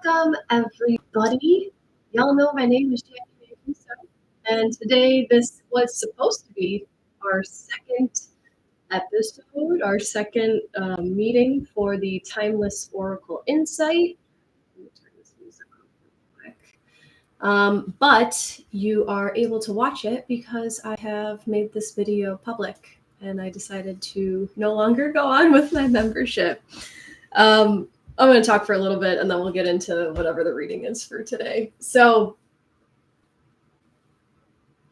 Welcome, everybody. Y'all know my name is Jacqui Mancuso, and today this was supposed to be our second episode, our second meeting for the Timeless Oracle Insight. Let me turn this music off real quick. But you are able to watch it because I have made this video public, and I decided to no longer go on with my membership. I'm going to talk for a little bit and then we'll get into whatever the reading is for today. So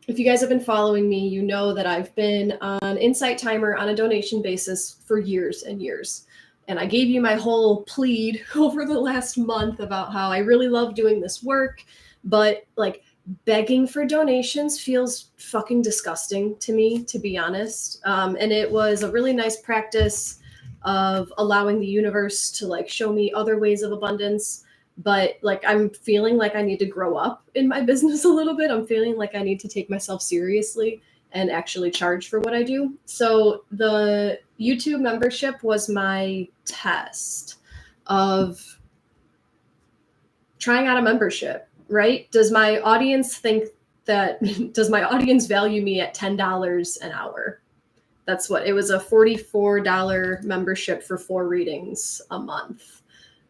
if you guys have been following me, you know that I've been on Insight Timer on a donation basis for years and years. And I gave you my whole plead over the last month about how I really love doing this work, but like begging for donations feels fucking disgusting to me, to be honest. And it was a really nice practice of allowing the universe to like show me other ways of abundance. But like, I'm feeling like I need to grow up in my business a little bit. I'm feeling like I need to take myself seriously and actually charge for what I do. So the YouTube membership was my test of trying out a membership, right? Does my audience value me at $10 an hour? That's what it was, a $44 membership for 4 readings a month.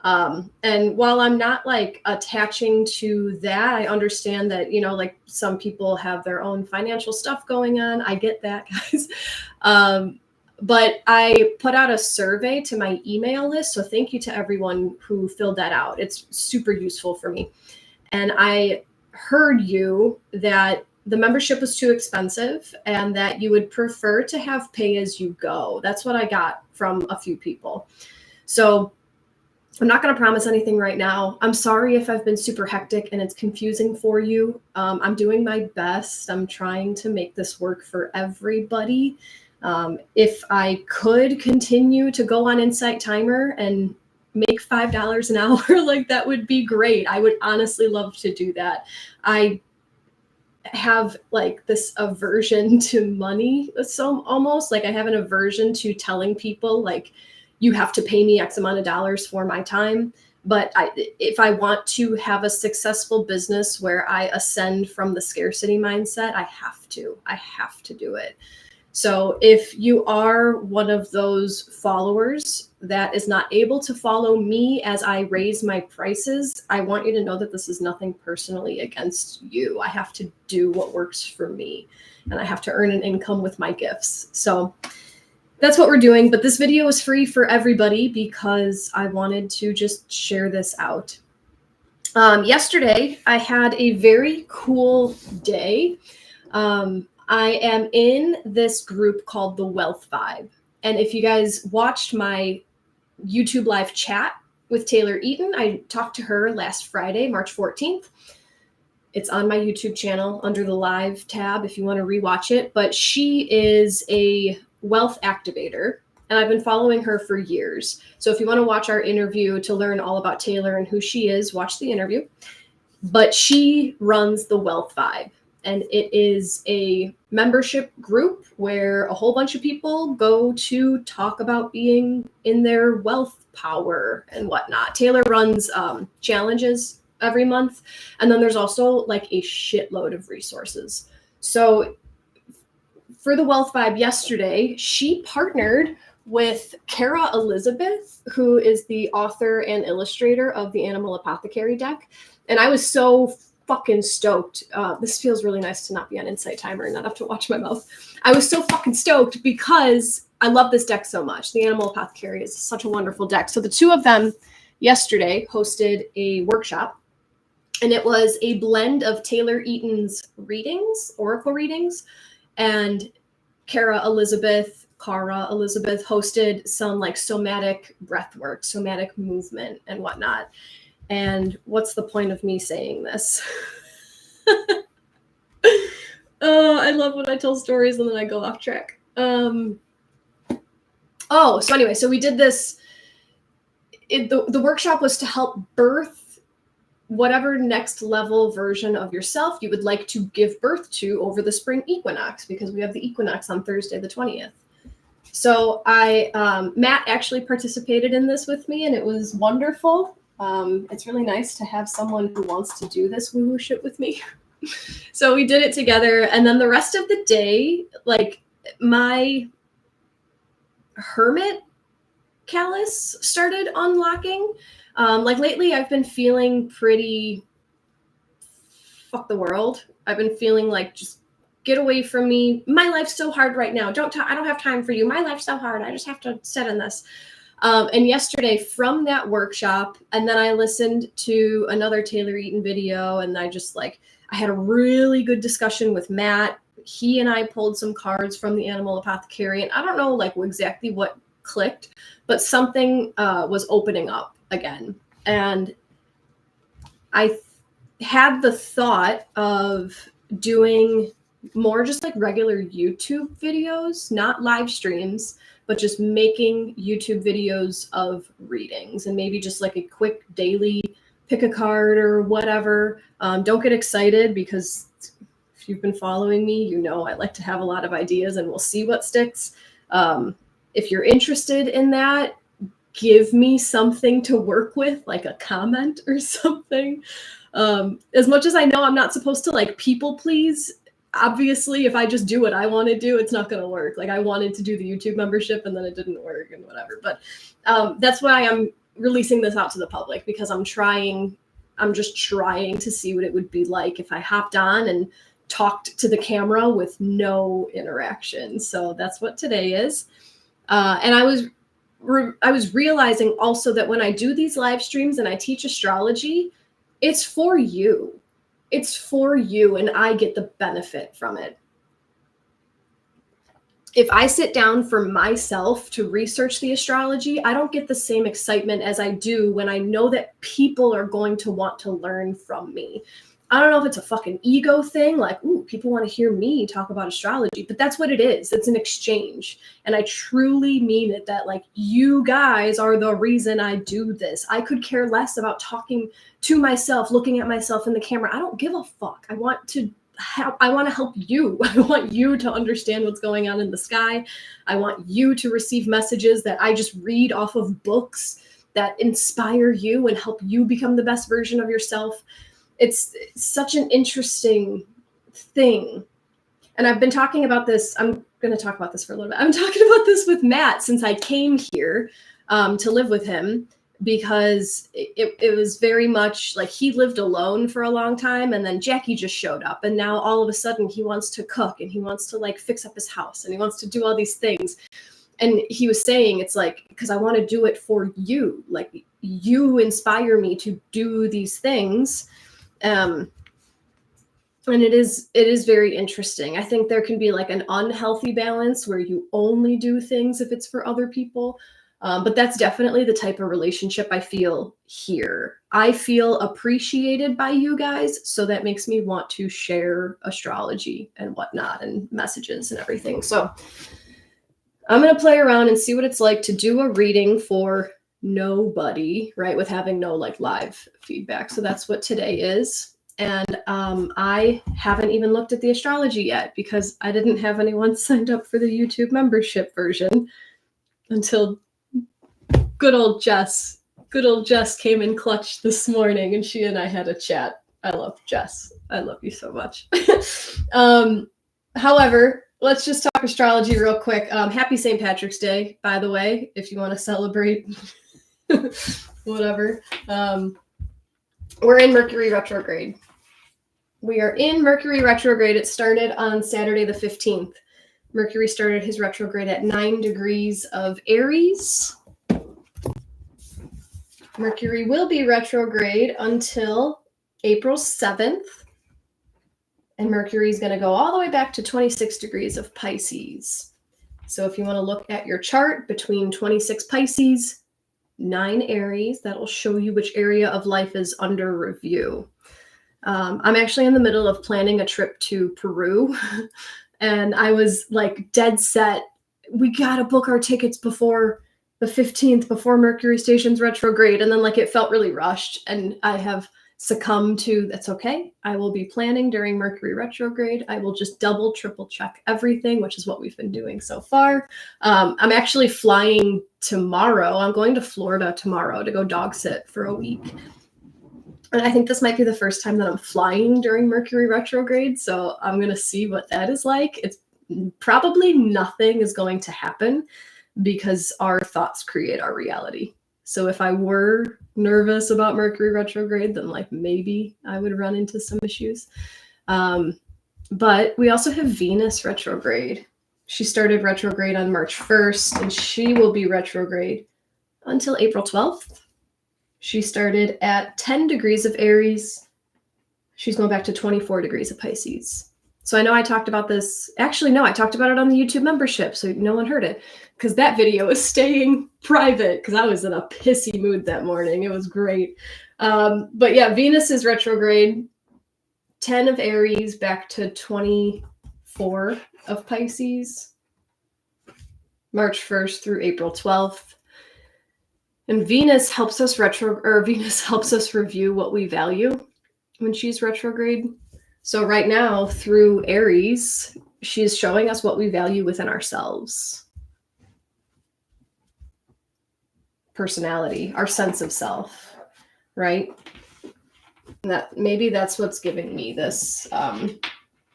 And while I'm not like attaching to that, I understand that, you know, like some people have their own financial stuff going on. I get that, guys. But I put out a survey to my email list. So thank you to everyone who filled that out. It's super useful for me. And I heard you that the membership was too expensive and that you would prefer to have pay as you go. That's what I got from a few people. So I'm not going to promise anything right now. I'm sorry if I've been super hectic and it's confusing for you. I'm doing my best. I'm trying to make this work for everybody. If I could continue to go on Insight Timer and make $5 an hour, like that would be great. I would honestly love to do that. I have like this aversion to money. So almost like I have an aversion to telling people like, you have to pay me X amount of dollars for my time. But if I want to have a successful business where I ascend from the scarcity mindset, I have to do it. So if you are one of those followers that is not able to follow me as I raise my prices, I want you to know that this is nothing personally against you. I have to do what works for me, and I have to earn an income with my gifts. So that's what we're doing. But this video is free for everybody because I wanted to just share this out. Yesterday, I had a very cool day. I am in this group called the Wealth Vibe. And if you guys watched my YouTube live chat with Taylor Eaton, I talked to her last Friday, March 14th. It's on my YouTube channel under the live tab if you want to rewatch it. But she is a wealth activator, and I've been following her for years. So if you want to watch our interview to learn all about Taylor and who she is, watch the interview. But she runs the Wealth Vibe. And it is a membership group where a whole bunch of people go to talk about being in their wealth power and whatnot. Taylor runs challenges every month. And then there's also like a shitload of resources. So for the Wealth Vibe yesterday, she partnered with Kara Elizabeth, who is the author and illustrator of the Animal Apothecary deck. And I was so fucking stoked. This feels really nice to not be on Insight Timer and not have to watch my mouth. I was so fucking stoked because I love this deck so much. The Animal Apothecary is such a wonderful deck. So the two of them yesterday hosted a workshop, and it was a blend of Taylor Eaton's readings, oracle readings, and Kara Elizabeth hosted some like somatic breath work, somatic movement and whatnot. And what's the point of me saying this? Oh, I love when I tell stories and then I go off track. So anyway, so we did this. The workshop was to help birth whatever next level version of yourself you would like to give birth to over the spring equinox, because we have the equinox on Thursday, the 20th. So Matt actually participated in this with me, and it was wonderful. It's really nice to have someone who wants to do this woo-woo shit with me. So we did it together. And then the rest of the day, like my hermit callus started unlocking. Like lately I've been feeling pretty fuck the world. I've been feeling like just get away from me. My life's so hard right now. I don't have time for you. My life's so hard. I just have to sit in this. And yesterday from that workshop, and then I listened to another Taylor Eaton video, and I had a really good discussion with Matt. He and I pulled some cards from the Animal Apothecary, and I don't know like exactly what clicked, but something was opening up again. And I had the thought of doing more just like regular YouTube videos, not live streams, but just making YouTube videos of readings, and maybe just like a quick daily pick a card or whatever. Don't get excited, because if you've been following me, you know I like to have a lot of ideas, and we'll see what sticks. If you're interested in that, give me something to work with, like a comment or something. As much as I know I'm not supposed to like people please, obviously if I just do what I want to do, it's not going to work. Like I wanted to do the YouTube membership and then it didn't work and whatever. But that's why I'm releasing this out to the public, because I'm just trying to see what it would be like if I hopped on and talked to the camera with no interaction. So that's what today is. And I was realizing also that when I do these live streams and I teach astrology, it's for you. It's for you, and I get the benefit from it. If I sit down for myself to research the astrology, I don't get the same excitement as I do when I know that people are going to want to learn from me. I don't know if it's a fucking ego thing, like, ooh, people want to hear me talk about astrology, but that's what it is. It's an exchange. And I truly mean it, that like you guys are the reason I do this. I could care less about talking to myself, looking at myself in the camera. I don't give a fuck. I want to help you. I want you to understand what's going on in the sky. I want you to receive messages that I just read off of books that inspire you and help you become the best version of yourself. It's such an interesting thing. And I've been talking about this. I'm going to talk about this for a little bit. I'm talking about this with Matt since I came here to live with him, because it was very much like he lived alone for a long time. And then Jacqui just showed up. And now all of a sudden he wants to cook and he wants to like fix up his house and he wants to do all these things. And he was saying, it's like, because I want to do it for you. Like you inspire me to do these things. And it is very interesting. I think there can be like an unhealthy balance where you only do things if it's for other people. But that's definitely the type of relationship I feel here. I feel appreciated by you guys. So that makes me want to share astrology and whatnot and messages and everything. So I'm going to play around and see what it's like to do a reading for nobody, right? With having no like live feedback. So that's what today is. And I haven't even looked at the astrology yet because I didn't have anyone signed up for the YouTube membership version until good old Jess came in clutch this morning and she and I had a chat. I love Jess. I love you so much. However, let's just talk astrology real quick. Happy St. Patrick's Day, by the way, if you want to celebrate whatever. We're in Mercury Retrograde. We are in Mercury Retrograde. It started on Saturday the 15th. Mercury started his retrograde at 9 degrees of Aries. Mercury will be retrograde until April 7th. And Mercury is going to go all the way back to 26 degrees of Pisces. So if you want to look at your chart between 26 Pisces, 9 Aries, that'll show you which area of life is under review. I'm actually in the middle of planning a trip to Peru. And I was like dead set. We got to book our tickets before the 15th, before Mercury stations retrograde. And then like it felt really rushed. And I have succumb to, that's okay. I will be planning during Mercury retrograde. I will just double, triple check everything, which is what we've been doing so far. I'm actually flying tomorrow. I'm going to Florida tomorrow to go dog sit for a week. And I think this might be the first time that I'm flying during Mercury retrograde. So I'm going to see what that is like. It's probably nothing is going to happen because our thoughts create our reality. So if I were nervous about Mercury retrograde, then like maybe I would run into some issues. But we also have Venus retrograde. She started retrograde on March 1st, and she will be retrograde until April 12th. She started at 10 degrees of Aries. She's going back to 24 degrees of Pisces. So I know I talked about this. Actually, no, I talked about it on the YouTube membership, so no one heard it because that video is staying private because I was in a pissy mood that morning. It was great. But yeah, Venus is retrograde, 10 of Aries back to 24 of Pisces, March 1st through April 12th. And Venus helps us review what we value when she's retrograde. So right now, through Aries, she's showing us what we value within ourselves. Personality, our sense of self, right? And that maybe that's what's giving me this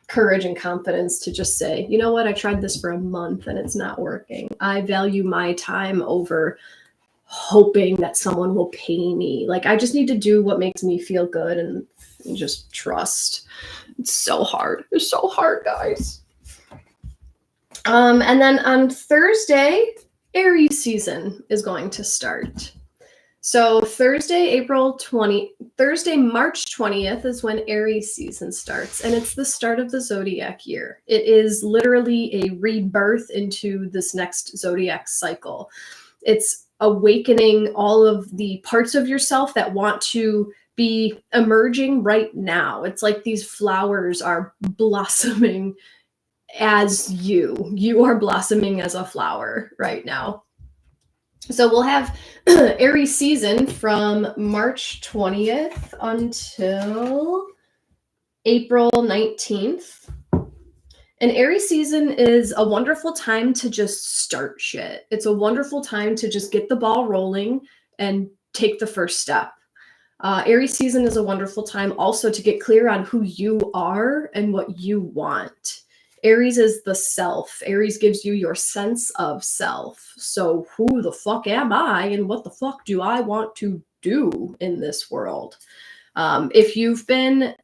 courage and confidence to just say, you know what, I tried this for a month and it's not working. I value my time over hoping that someone will pay me. Like, I just need to do what makes me feel good and just trust. It's so hard. It's so hard, guys. And then on Thursday, Aries season is going to start. So Thursday, March 20th is when Aries season starts, and it's the start of the zodiac year. It is literally a rebirth into this next zodiac cycle. It's awakening all of the parts of yourself that want to be emerging right now. It's like these flowers are blossoming as you are blossoming as a flower right now. So we'll have Aries season from March 20th until April 19th. And Aries season is a wonderful time to just start shit. It's a wonderful time to just get the ball rolling and take the first step. Aries season is a wonderful time also to get clear on who you are and what you want. Aries is the self. Aries gives you your sense of self. So who the fuck am I and what the fuck do I want to do in this world? If you've been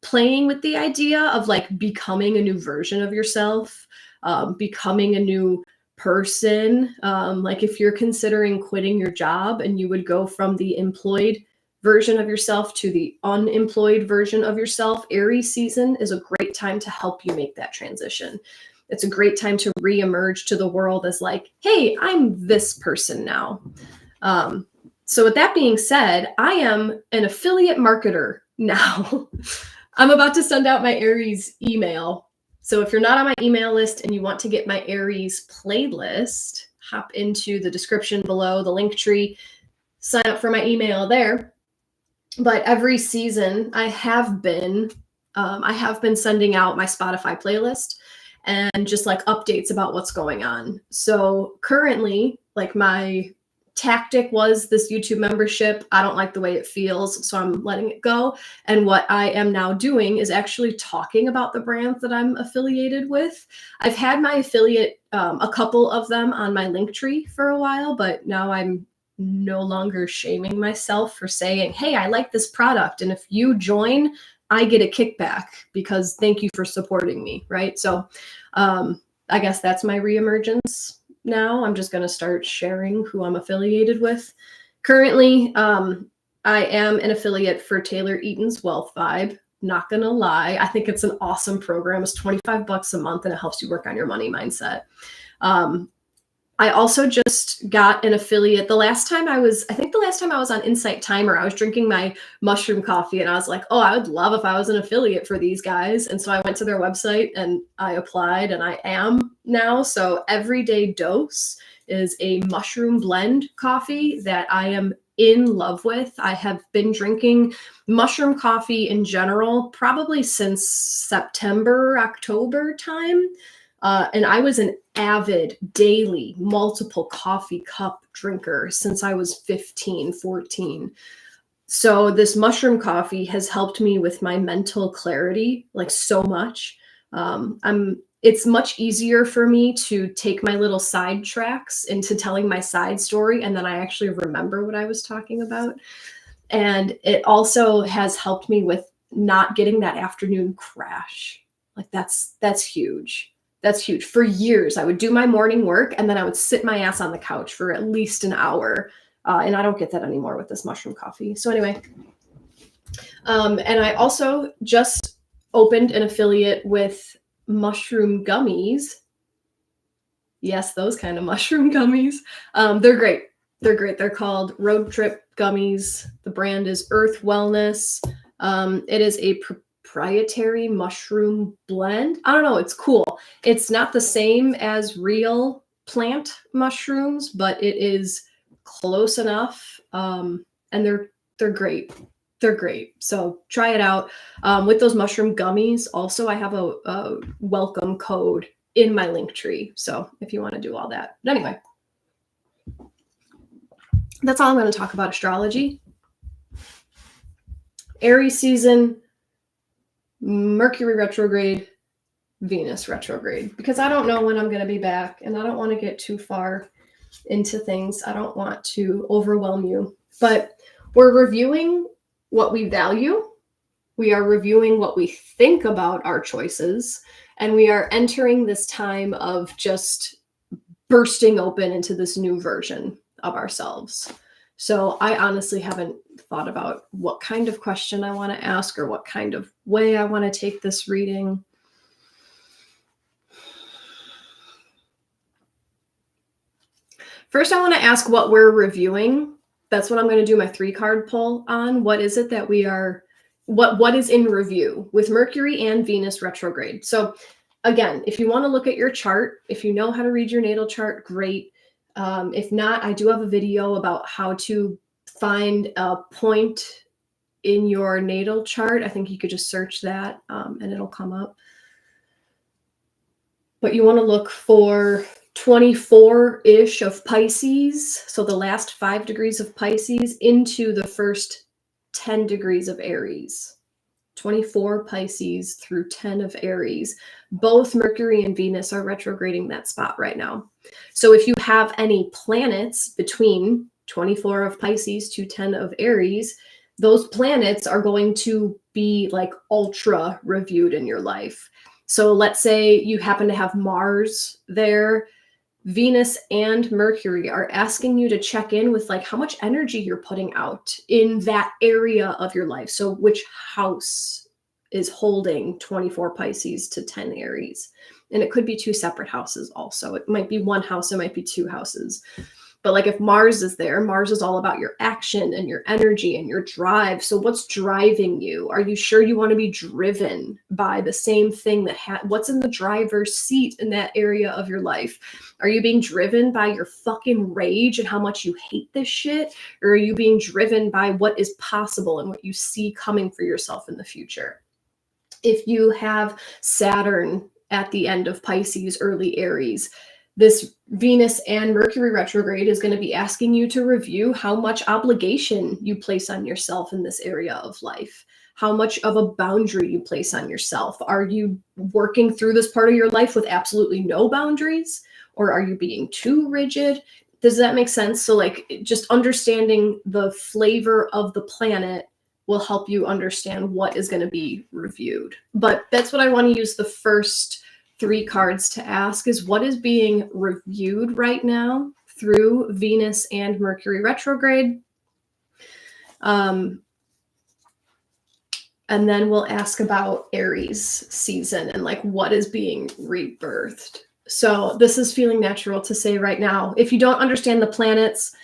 playing with the idea of like becoming a new version of yourself, becoming a new person, like if you're considering quitting your job and you would go from the employed version of yourself to the unemployed version of yourself, Aries season is a great time to help you make that transition. It's a great time to reemerge to the world as like, hey, I'm this person now. So with that being said, I am an affiliate marketer now. I'm about to send out my Aries email. So if you're not on my email list and you want to get my Aries playlist, hop into the description below, the link tree, sign up for my email there. But every season I have been sending out my Spotify playlist and just like updates about what's going on. So currently, like my tactic was this YouTube membership. I don't like the way it feels, so I'm letting it go. And what I am now doing is actually talking about the brands that I'm affiliated with. I've had my affiliate, a couple of them on my link tree for a while, but now I'm no longer shaming myself for saying, hey, I like this product. And if you join, I get a kickback because thank you for supporting me, right? So I guess that's my reemergence now. I'm just going to start sharing who I'm affiliated with. Currently, I am an affiliate for Taylor Eaton's Wealth Vibe. Not going to lie. I think it's an awesome program. It's $25 a month and it helps you work on your money mindset. I also just got an affiliate. The last time I was on Insight Timer, I was drinking my mushroom coffee and I was like, oh, I would love if I was an affiliate for these guys. And so I went to their website and I applied and I am now. So Everyday Dose is a mushroom blend coffee that I am in love with. I have been drinking mushroom coffee in general probably since September, October time. And I was an avid daily multiple coffee cup drinker since I was 15, 14. So this mushroom coffee has helped me with my mental clarity, like so much. It's much easier for me to take my little side tracks into telling my side story, and then I actually remember what I was talking about. And it also has helped me with not getting that afternoon crash. Like that's huge. That's huge. For years, I would do my morning work and then I would sit my ass on the couch for at least an hour. And I don't get that anymore with this mushroom coffee. So anyway, and I also just opened an affiliate with mushroom gummies. Yes, those kind of mushroom gummies. They're great. They're great. They're called Road Trip Gummies. The brand is Earth Wellness. It is a proprietary mushroom blend. I don't know. It's cool. It's not the same as real plant mushrooms, but it is close enough. And they're great. They're great. So try it out. With those mushroom gummies, also I have a welcome code in my link tree. So if you want to do all that. But anyway, that's all I'm going to talk about astrology. Aries season, Mercury retrograde, Venus retrograde, because I don't know when I'm going to be back and I don't want to get too far into things. I don't want to overwhelm you, but we're reviewing what we value. We are reviewing what we think about our choices, and we are entering this time of just bursting open into this new version of ourselves. So I honestly haven't thought about what kind of question I want to ask or what kind of way I want to take this reading. First, I want to ask what we're reviewing. That's what I'm going to do my 3-card pull on. What is it that we are, what is in review with Mercury and Venus retrograde? So again, if you want to look at your chart, if you know how to read your natal chart, great. If not, I do have a video about how to find a point in your natal chart. I think you could just search that and it'll come up. But you want to look for 24-ish of Pisces, so the last 5 degrees of Pisces into the first 10 degrees of Aries. 24 Pisces through 10 of Aries. Both Mercury and Venus are retrograding that spot right now. So if you have any planets between 24 of Pisces to 10 of Aries, those planets are going to be like ultra reviewed in your life. So let's say you happen to have Mars there. Venus and Mercury are asking you to check in with like how much energy you're putting out in that area of your life. So which house is holding 24 Pisces to 10 Aries? And it could be 2 separate houses also. It might be 1 house, it might be 2 houses. But like if Mars is there, Mars is all about your action and your energy and your drive. So what's driving you? Are you sure you want to be driven by the same thing that what's in the driver's seat in that area of your life? Are you being driven by your fucking rage and how much you hate this shit? Or are you being driven by what is possible and what you see coming for yourself in the future? If you have Saturn at the end of Pisces, early Aries, this Venus and Mercury retrograde is going to be asking you to review how much obligation you place on yourself in this area of life, how much of a boundary you place on yourself. Are you working through this part of your life with absolutely no boundaries, or are you being too rigid? Does that make sense? So like just understanding the flavor of the planet will help you understand what is going to be reviewed. But that's what I want to use the first 3 cards to ask is what is being reviewed right now through Venus and Mercury retrograde. And then we'll ask about Aries season and like what is being rebirthed. So this is feeling natural to say right now. If you don't understand the planets,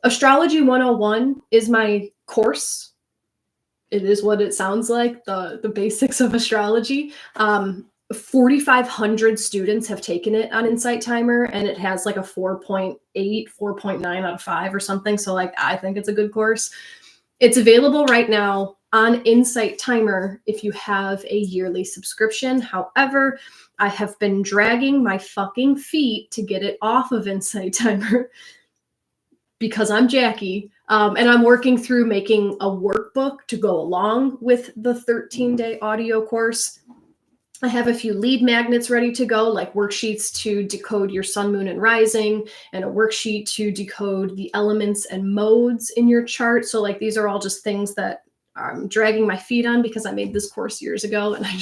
Astrology 101 is my course. It is what it sounds like, the basics of astrology. 4,500 students have taken it on Insight Timer, and it has like a 4.8, 4.9 out of 5 or something. So like, I think it's a good course. It's available right now on Insight Timer if you have a yearly subscription. However, I have been dragging my fucking feet to get it off of Insight Timer because I'm Jacqui, and I'm working through making a workbook to go along with the 13-day audio course. I have a few lead magnets ready to go, like worksheets to decode your sun, moon, and rising, and a worksheet to decode the elements and modes in your chart. So like, these are all just things that I'm dragging my feet on because I made this course years ago, and I'm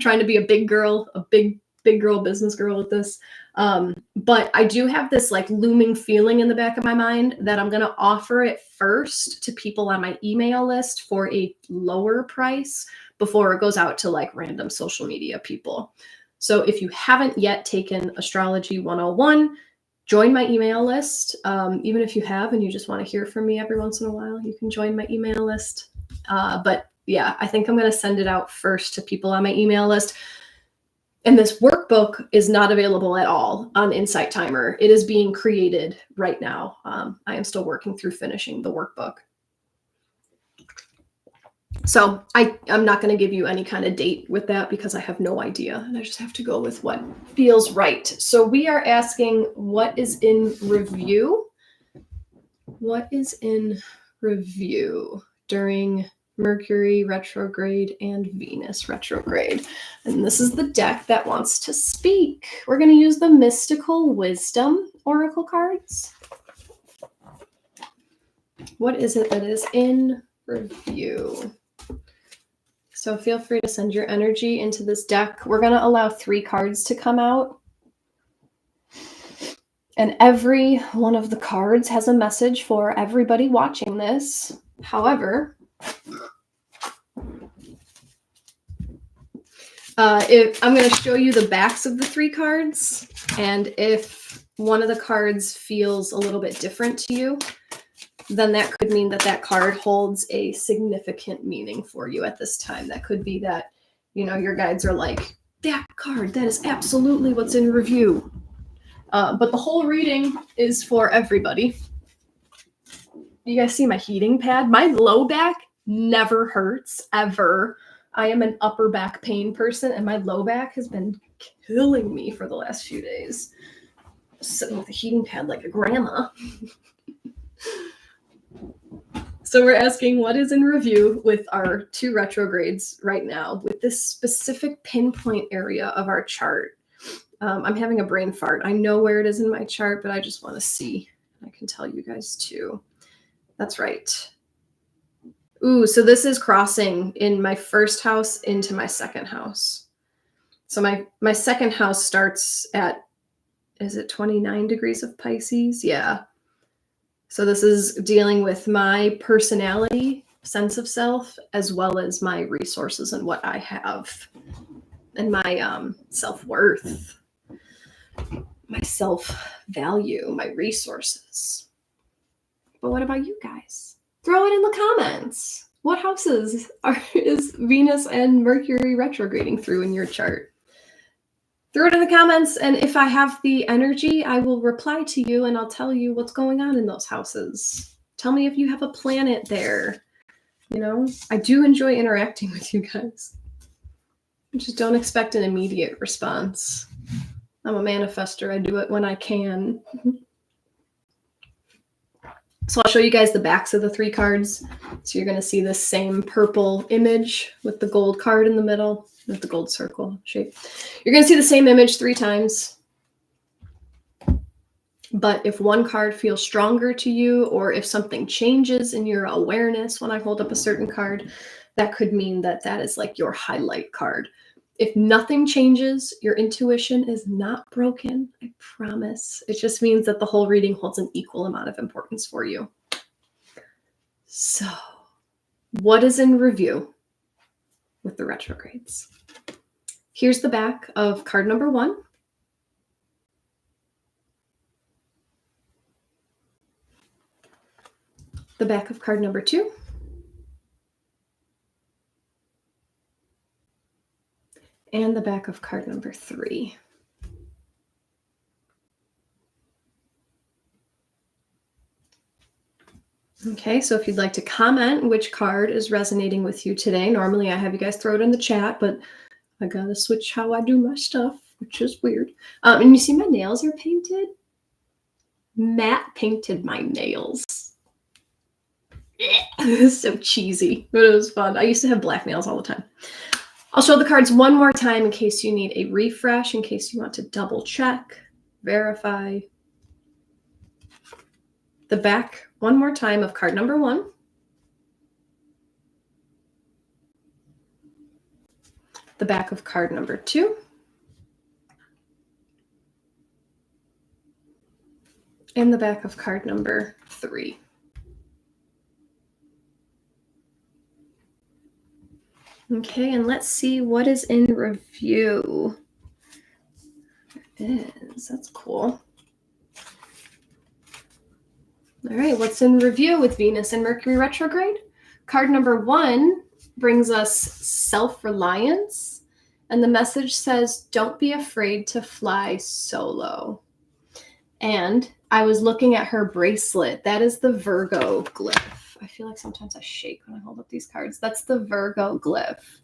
trying to be a big girl, a big girl, business girl with this. But I do have this like looming feeling in the back of my mind that I'm going to offer it first to people on my email list for a lower price before it goes out to like random social media people. So if you haven't yet taken Astrology 101, join my email list. Even if you have and you just want to hear from me every once in a while, you can join my email list. But yeah, I think I'm going to send it out first to people on my email list. And this workbook is not available at all on Insight Timer. It is being created right now. I am still working through finishing the workbook. So I'm not going to give you any kind of date with that because I have no idea. And I just have to go with what feels right. So we are asking, what is in review? What is in review during Mercury retrograde and Venus retrograde? And this is the deck that wants to speak. We're going to use the Mystical Wisdom Oracle cards. What is it that is in review? So feel free to send your energy into this deck. We're going to allow 3 cards to come out. And every one of the cards has a message for everybody watching this. However, if I'm going to show you the backs of the 3 cards, and if one of the cards feels a little bit different to you, then that could mean that that card holds a significant meaning for you at this time. That could be that, you know, your guides are like, that card, that is absolutely what's in review. But the whole reading is for everybody. You guys see my heating pad? My low back never hurts, ever. I am an upper back pain person, and my low back has been killing me for the last few days. Sitting with a heating pad like a grandma. So we're asking, what is in review with our 2 retrogrades right now with this specific pinpoint area of our chart? I'm having a brain fart. I know where it is in my chart, but I just want to see. I can tell you guys too. That's right. Ooh, so this is crossing in my first house into my second house. So my second house starts at, is it 29 degrees of Pisces? Yeah. So this is dealing with my personality, sense of self, as well as my resources and what I have, and my self-worth, my self-value, my resources. But what about you guys? Throw it in the comments. What houses is Venus and Mercury retrograding through in your chart? Throw it in the comments, and if I have the energy, I will reply to you and I'll tell you what's going on in those houses. Tell me if you have a planet there. You know, I do enjoy interacting with you guys. Just don't expect an immediate response. I'm a manifester. I do it when I can. So I'll show you guys the backs of the 3 cards. So you're going to see this same purple image with the gold card in the middle, with the gold circle shape. You're going to see the same image 3 times. But if one card feels stronger to you, or if something changes in your awareness when I hold up a certain card, that could mean that that is like your highlight card. If nothing changes, your intuition is not broken, I promise. It just means that the whole reading holds an equal amount of importance for you. So, what is in review with the retrogrades? Here's the back of card number 1. The back of card number 2. And the back of card number 3. Okay, so if you'd like to comment which card is resonating with you today, normally I have you guys throw it in the chat, but I gotta switch how I do my stuff, which is weird. And you see my nails are painted? Matte painted my nails. It's so cheesy, but it was fun. I used to have black nails all the time. I'll show the cards one more time in case you need a refresh, in case you want to double check, verify. The back one more time of card number 1. The back of card number 2. And the back of card number 3. Okay, and let's see what is in review. It is. That's cool. All right, what's in review with Venus and Mercury retrograde? Card number 1 brings us self-reliance, and the message says, don't be afraid to fly solo. And I was looking at her bracelet. That is the Virgo glyph. I feel like sometimes I shake when I hold up these cards. That's the Virgo glyph.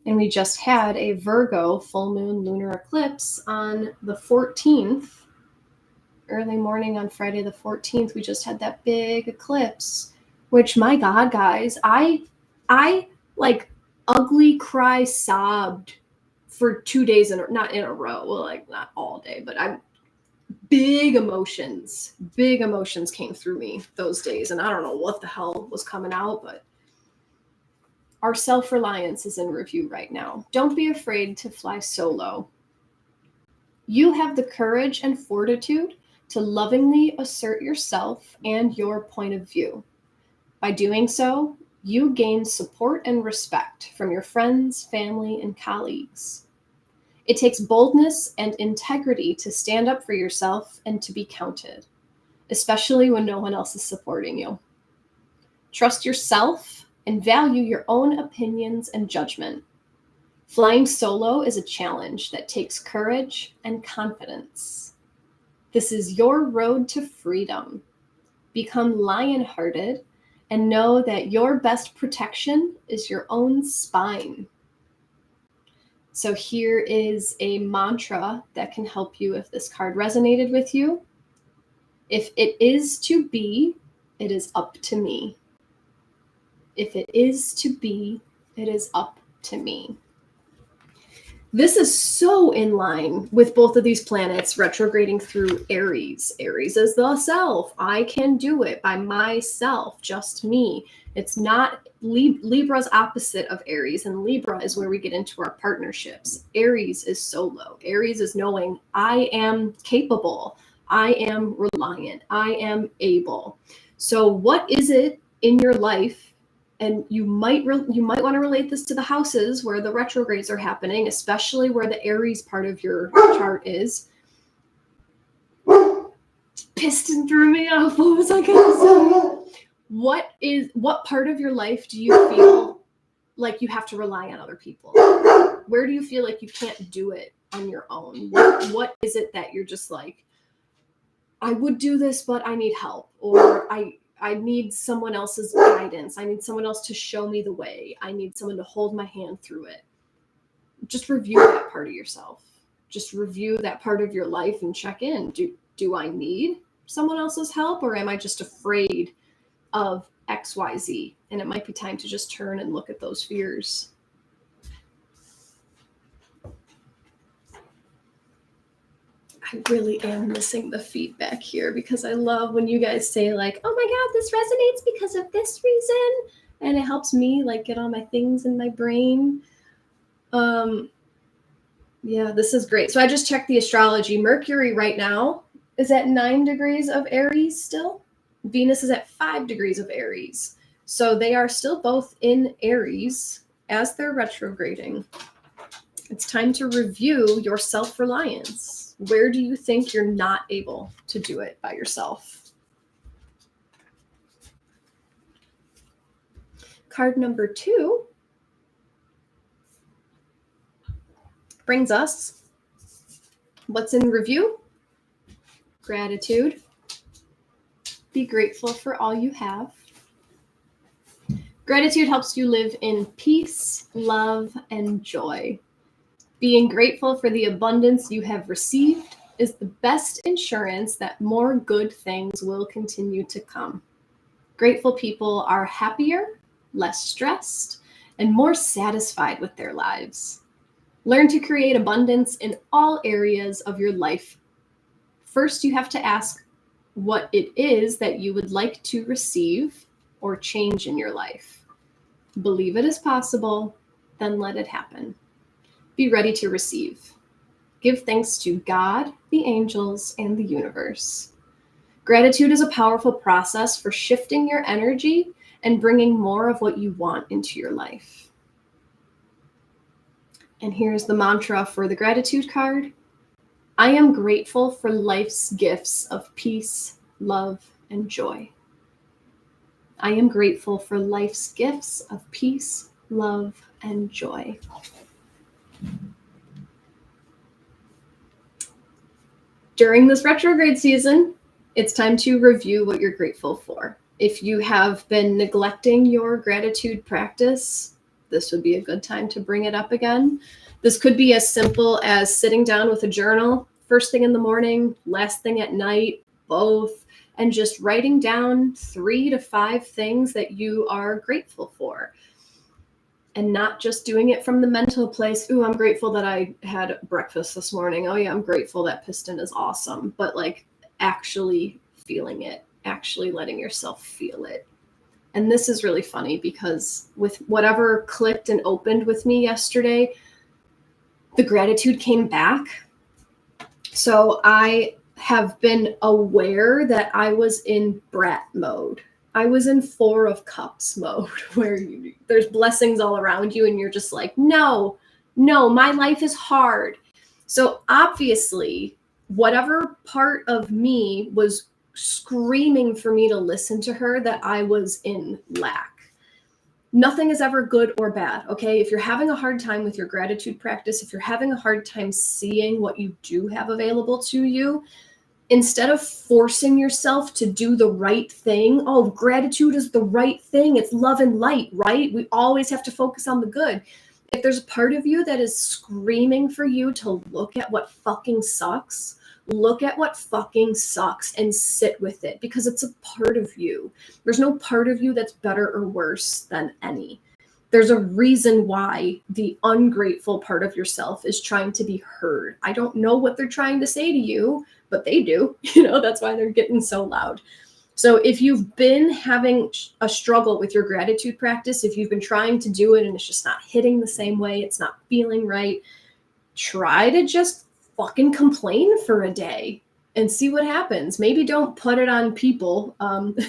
And we just had a Virgo full moon lunar eclipse on the 14th. Early morning on Friday the 14th, we just had that big eclipse, which, my God, guys, I like ugly cry sobbed for 2 days, not in a row. Well, like not all day, but big emotions came through me those days. And I don't know what the hell was coming out, but our self-reliance is in review right now. Don't be afraid to fly solo. You have the courage and fortitude to lovingly assert yourself and your point of view. By doing so, you gain support and respect from your friends, family, and colleagues. It takes boldness and integrity to stand up for yourself and to be counted, especially when no one else is supporting you. Trust yourself and value your own opinions and judgment. Flying solo is a challenge that takes courage and confidence. This is your road to freedom. Become lion-hearted and know that your best protection is your own spine. So here is a mantra that can help you if this card resonated with you. If it is to be, it is up to me. If it is to be, it is up to me. This is so in line with both of these planets retrograding through Aries. Aries is the self. I can do it by myself, just me. It's not Libra's opposite of Aries, and Libra is where we get into our partnerships. Aries is solo. Aries is knowing I am capable. I am reliant. I am able. So what is it in your life? And you might want to relate this to the houses where the retrogrades are happening, especially where the Aries part of your chart is. Piston threw me off. What was I going to say? What part of your life do you feel like you have to rely on other people? Where do you feel like you can't do it on your own? What is it that you're just like, I would do this, but I need help, or I need someone else's guidance. I need someone else to show me the way. I need someone to hold my hand through it. Just review that part of yourself. Just review that part of your life and check in. Do I need someone else's help, or am I just afraid of XYZ? And it might be time to just turn and look at those fears. I really am missing the feedback here because I love when you guys say like, oh my God, this resonates because of this reason. And it helps me like get all my things in my brain. Yeah, this is great. So I just checked the astrology. Mercury right now is at 9 degrees of Aries still. Venus is at 5 degrees of Aries. So they are still both in Aries as they're retrograding. It's time to review your self-reliance. Where do you think you're not able to do it by yourself? Card number 2 brings us what's in review. Gratitude. Be grateful for all you have. Gratitude helps you live in peace, love, and joy. Being grateful for the abundance you have received is the best insurance that more good things will continue to come. Grateful people are happier, less stressed, and more satisfied with their lives. Learn to create abundance in all areas of your life. First, you have to ask what it is that you would like to receive or change in your life. Believe it is possible, then let it happen. Be ready to receive. Give thanks to God, the angels, and the universe. Gratitude is a powerful process for shifting your energy and bringing more of what you want into your life. And here's the mantra for the gratitude card. I am grateful for life's gifts of peace, love, and joy. I am grateful for life's gifts of peace, love, and joy. During this retrograde season, it's time to review what you're grateful for. If you have been neglecting your gratitude practice, this would be a good time to bring it up again. This could be as simple as sitting down with a journal, first thing in the morning, last thing at night, both, and just writing down 3 to 5 things that you are grateful for. And not just doing it from the mental place. Ooh, I'm grateful that I had breakfast this morning. Oh yeah, I'm grateful that piston is awesome. But like actually feeling it, actually letting yourself feel it. And this is really funny because with whatever clicked and opened with me yesterday, the gratitude came back. So I have been aware that I was in brat mode. I was in 4 of cups mode where there's blessings all around you and you're just like, no, my life is hard. So obviously, whatever part of me was screaming for me to listen to her, that I was in lack. Nothing is ever good or bad, okay? If you're having a hard time with your gratitude practice, if you're having a hard time seeing what you do have available to you, instead of forcing yourself to do the right thing, oh, gratitude is the right thing. It's love and light, right? We always have to focus on the good. If there's a part of you that is screaming for you to look at what fucking sucks, look at what fucking sucks and sit with it because it's a part of you. There's no part of you that's better or worse than any. There's a reason why the ungrateful part of yourself is trying to be heard. I don't know what they're trying to say to you, but they do. That's why they're getting so loud. So if you've been having a struggle with your gratitude practice, if you've been trying to do it and it's just not hitting the same way, it's not feeling right, try to just fucking complain for a day and see what happens. Maybe don't put it on people, and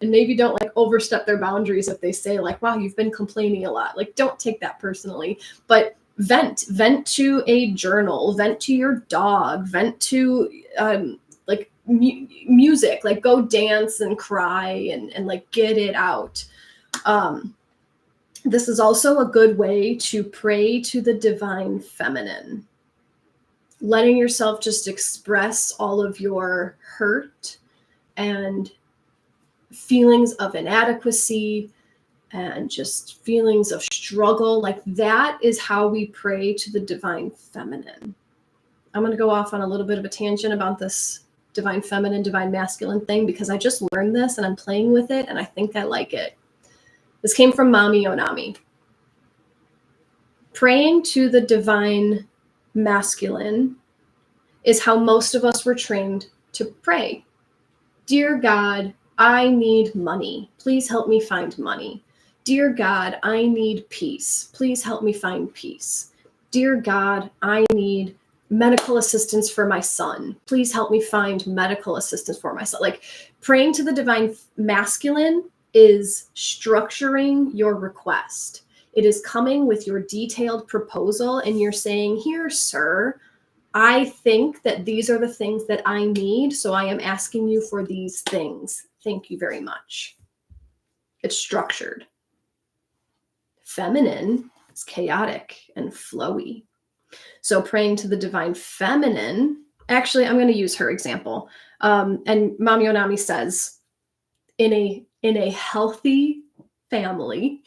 maybe don't like overstep their boundaries if they say like, wow, you've been complaining a lot. Like, don't take that personally, but vent to a journal, vent to your dog, vent to music, like go dance and cry and like get it out. This is also a good way to pray to the divine feminine. Letting yourself just express all of your hurt and feelings of inadequacy and just feelings of struggle. Like that is how we pray to the divine feminine. I'm going to go off on a little bit of a tangent about this divine feminine, divine masculine thing because I just learned this and I'm playing with it and I think I like it. This came from Mami Onami. Praying to the divine masculine is how most of us were trained to pray. Dear God, I need money. Please help me find money. Dear God, I need peace. Please help me find peace. Dear God, I need medical assistance for my son. Please help me find medical assistance for my son. Like praying to the divine masculine is structuring your request. It is coming with your detailed proposal and you're saying, here, sir, I think that these are the things that I need, so I am asking you for these things. Thank you very much. It's structured. Feminine is chaotic and flowy. So praying to the divine feminine, actually, I'm going to use her example. And Mama Yonami says, in a healthy family,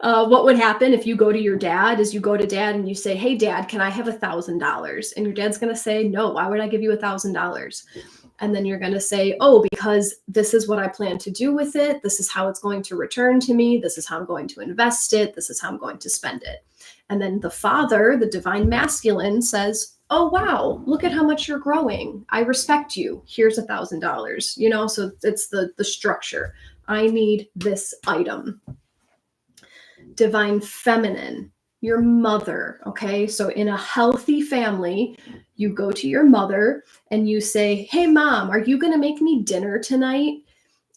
what would happen if you go to your dad is you go to dad and you say, hey, dad, can I have $1,000? And your dad's going to say, no, why would I give you $1,000? And then you're going to say, oh, because this is what I plan to do with it. This is how it's going to return to me. This is how I'm going to invest it. This is how I'm going to spend it. And then the father, the divine masculine, says, oh, wow, look at how much you're growing. I respect you. Here's $1,000. You know, so it's the structure. I need this item. Divine feminine, your mother. Okay. So in a healthy family, you go to your mother and you say, hey, mom, are you going to make me dinner tonight?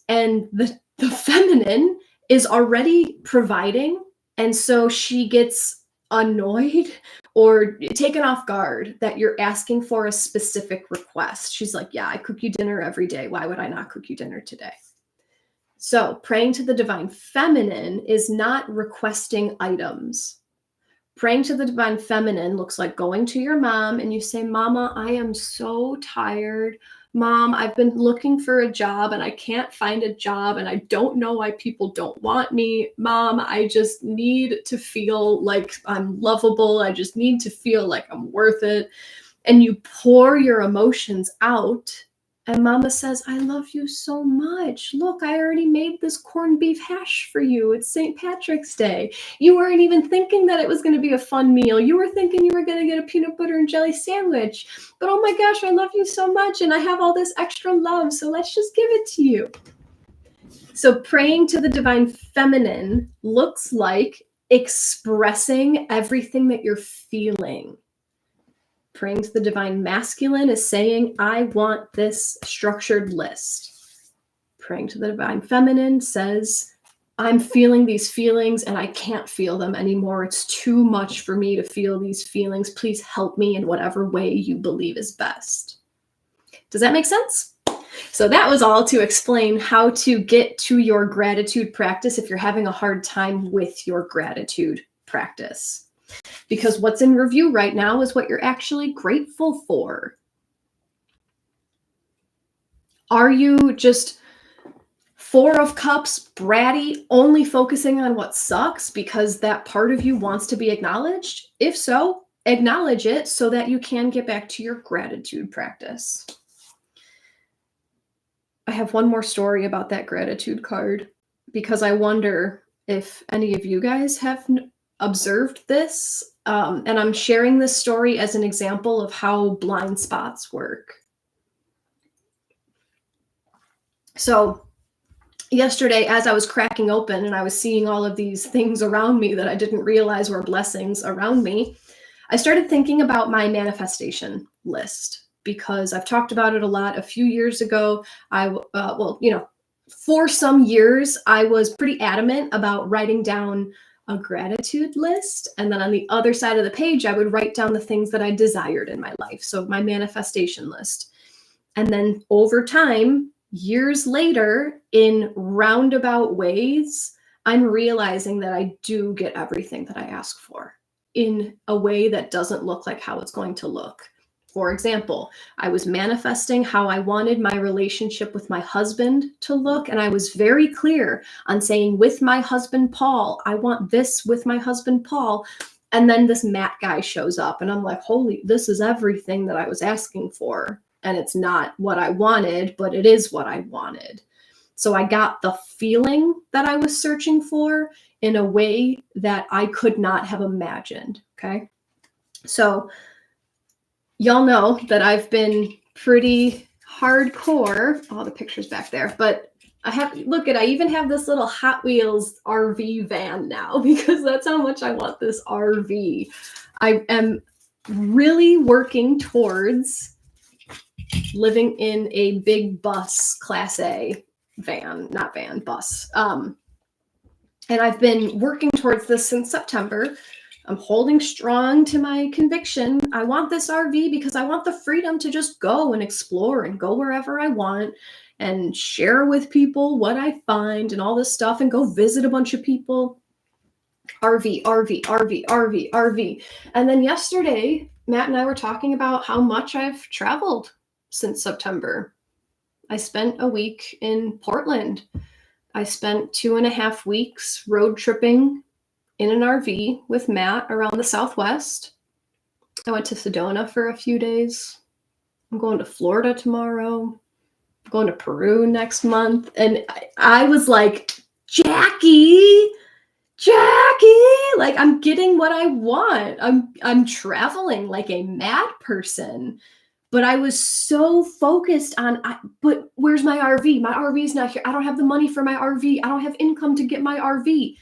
And the feminine is already providing. And so she gets annoyed or taken off guard that you're asking for a specific request. She's like, yeah, I cook you dinner every day. Why would I not cook you dinner today? So praying to the divine feminine is not requesting items. Praying to the divine feminine looks like going to your mom and you say, Mama, I am so tired. Mom, I've been looking for a job and I can't find a job and I don't know why people don't want me. Mom, I just need to feel like I'm lovable. I just need to feel like I'm worth it. And you pour your emotions out. And Mama says, I love you so much. Look, I already made this corned beef hash for you. It's St. Patrick's Day. You weren't even thinking that it was going to be a fun meal. You were thinking you were going to get a peanut butter and jelly sandwich. But oh my gosh, I love you so much. And I have all this extra love. So let's just give it to you. So praying to the divine feminine looks like expressing everything that you're feeling. Praying to the divine masculine is saying, I want this structured list. Praying to the divine feminine says, I'm feeling these feelings and I can't feel them anymore. It's too much for me to feel these feelings. Please help me in whatever way you believe is best. Does that make sense? So that was all to explain how to get to your gratitude practice if you're having a hard time with your gratitude practice. Because what's in review right now is what you're actually grateful for. Are you just 4 of Cups, bratty, only focusing on what sucks because that part of you wants to be acknowledged? If so, acknowledge it so that you can get back to your gratitude practice. I have one more story about that gratitude card because I wonder if any of you guys have observed this. And I'm sharing this story as an example of how blind spots work. So yesterday, as I was cracking open and I was seeing all of these things around me that I didn't realize were blessings around me, I started thinking about my manifestation list because I've talked about it a lot. A few years ago, for some years, I was pretty adamant about writing down a gratitude list. And then on the other side of the page, I would write down the things that I desired in my life. So my manifestation list. And then over time, years later, in roundabout ways, I'm realizing that I do get everything that I ask for in a way that doesn't look like how it's going to look. For example, I was manifesting how I wanted my relationship with my husband to look, and I was very clear on saying, with my husband, Paul, I want this with my husband, Paul. And then this Matt guy shows up, and I'm like, holy, this is everything that I was asking for. And it's not what I wanted, but it is what I wanted. So I got the feeling that I was searching for in a way that I could not have imagined, okay? So y'all know that I've been pretty hardcore. Oh, the picture's back there. But I even have this little Hot Wheels RV van now because that's how much I want this RV. I am really working towards living in a big bus, Class A bus. And I've been working towards this since September. I'm holding strong to my conviction. I want this RV because I want the freedom to just go and explore and go wherever I want and share with people what I find and all this stuff and go visit a bunch of people. RV, RV, RV, RV, RV. And then yesterday, Matt and I were talking about how much I've traveled since September. I spent a week in Portland. I spent 2.5 weeks road tripping in an RV with Matt around the Southwest. I went to Sedona for a few days. I'm going to Florida tomorrow. I'm going to Peru next month. And I was like, Jacqui, like I'm getting what I want. I'm traveling like a mad person. But I was so focused on, but where's my RV? My RV's not here. I don't have the money for my RV. I don't have income to get my RV.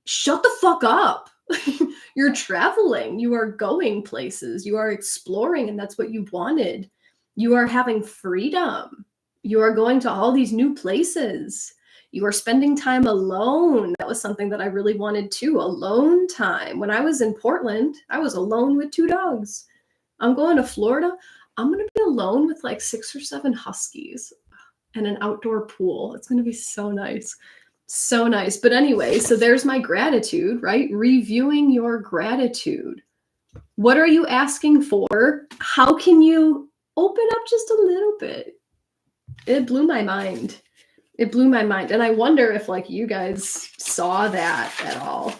Shut the fuck up. You're traveling. You are going places. You are exploring, and that's what you wanted. You are having freedom. You are going to all these new places. You are spending time alone. That was something that I really wanted too. Alone time. When I was in Portland, I was alone with 2 dogs. I'm going to Florida. I'm going to be alone with like 6 or 7 huskies and an outdoor pool. It's going to be so nice. So nice. But anyway, so there's my gratitude, right? Reviewing your gratitude. What are you asking for? How can you open up just a little bit? It blew my mind. It blew my mind. And I wonder if like you guys saw that at all,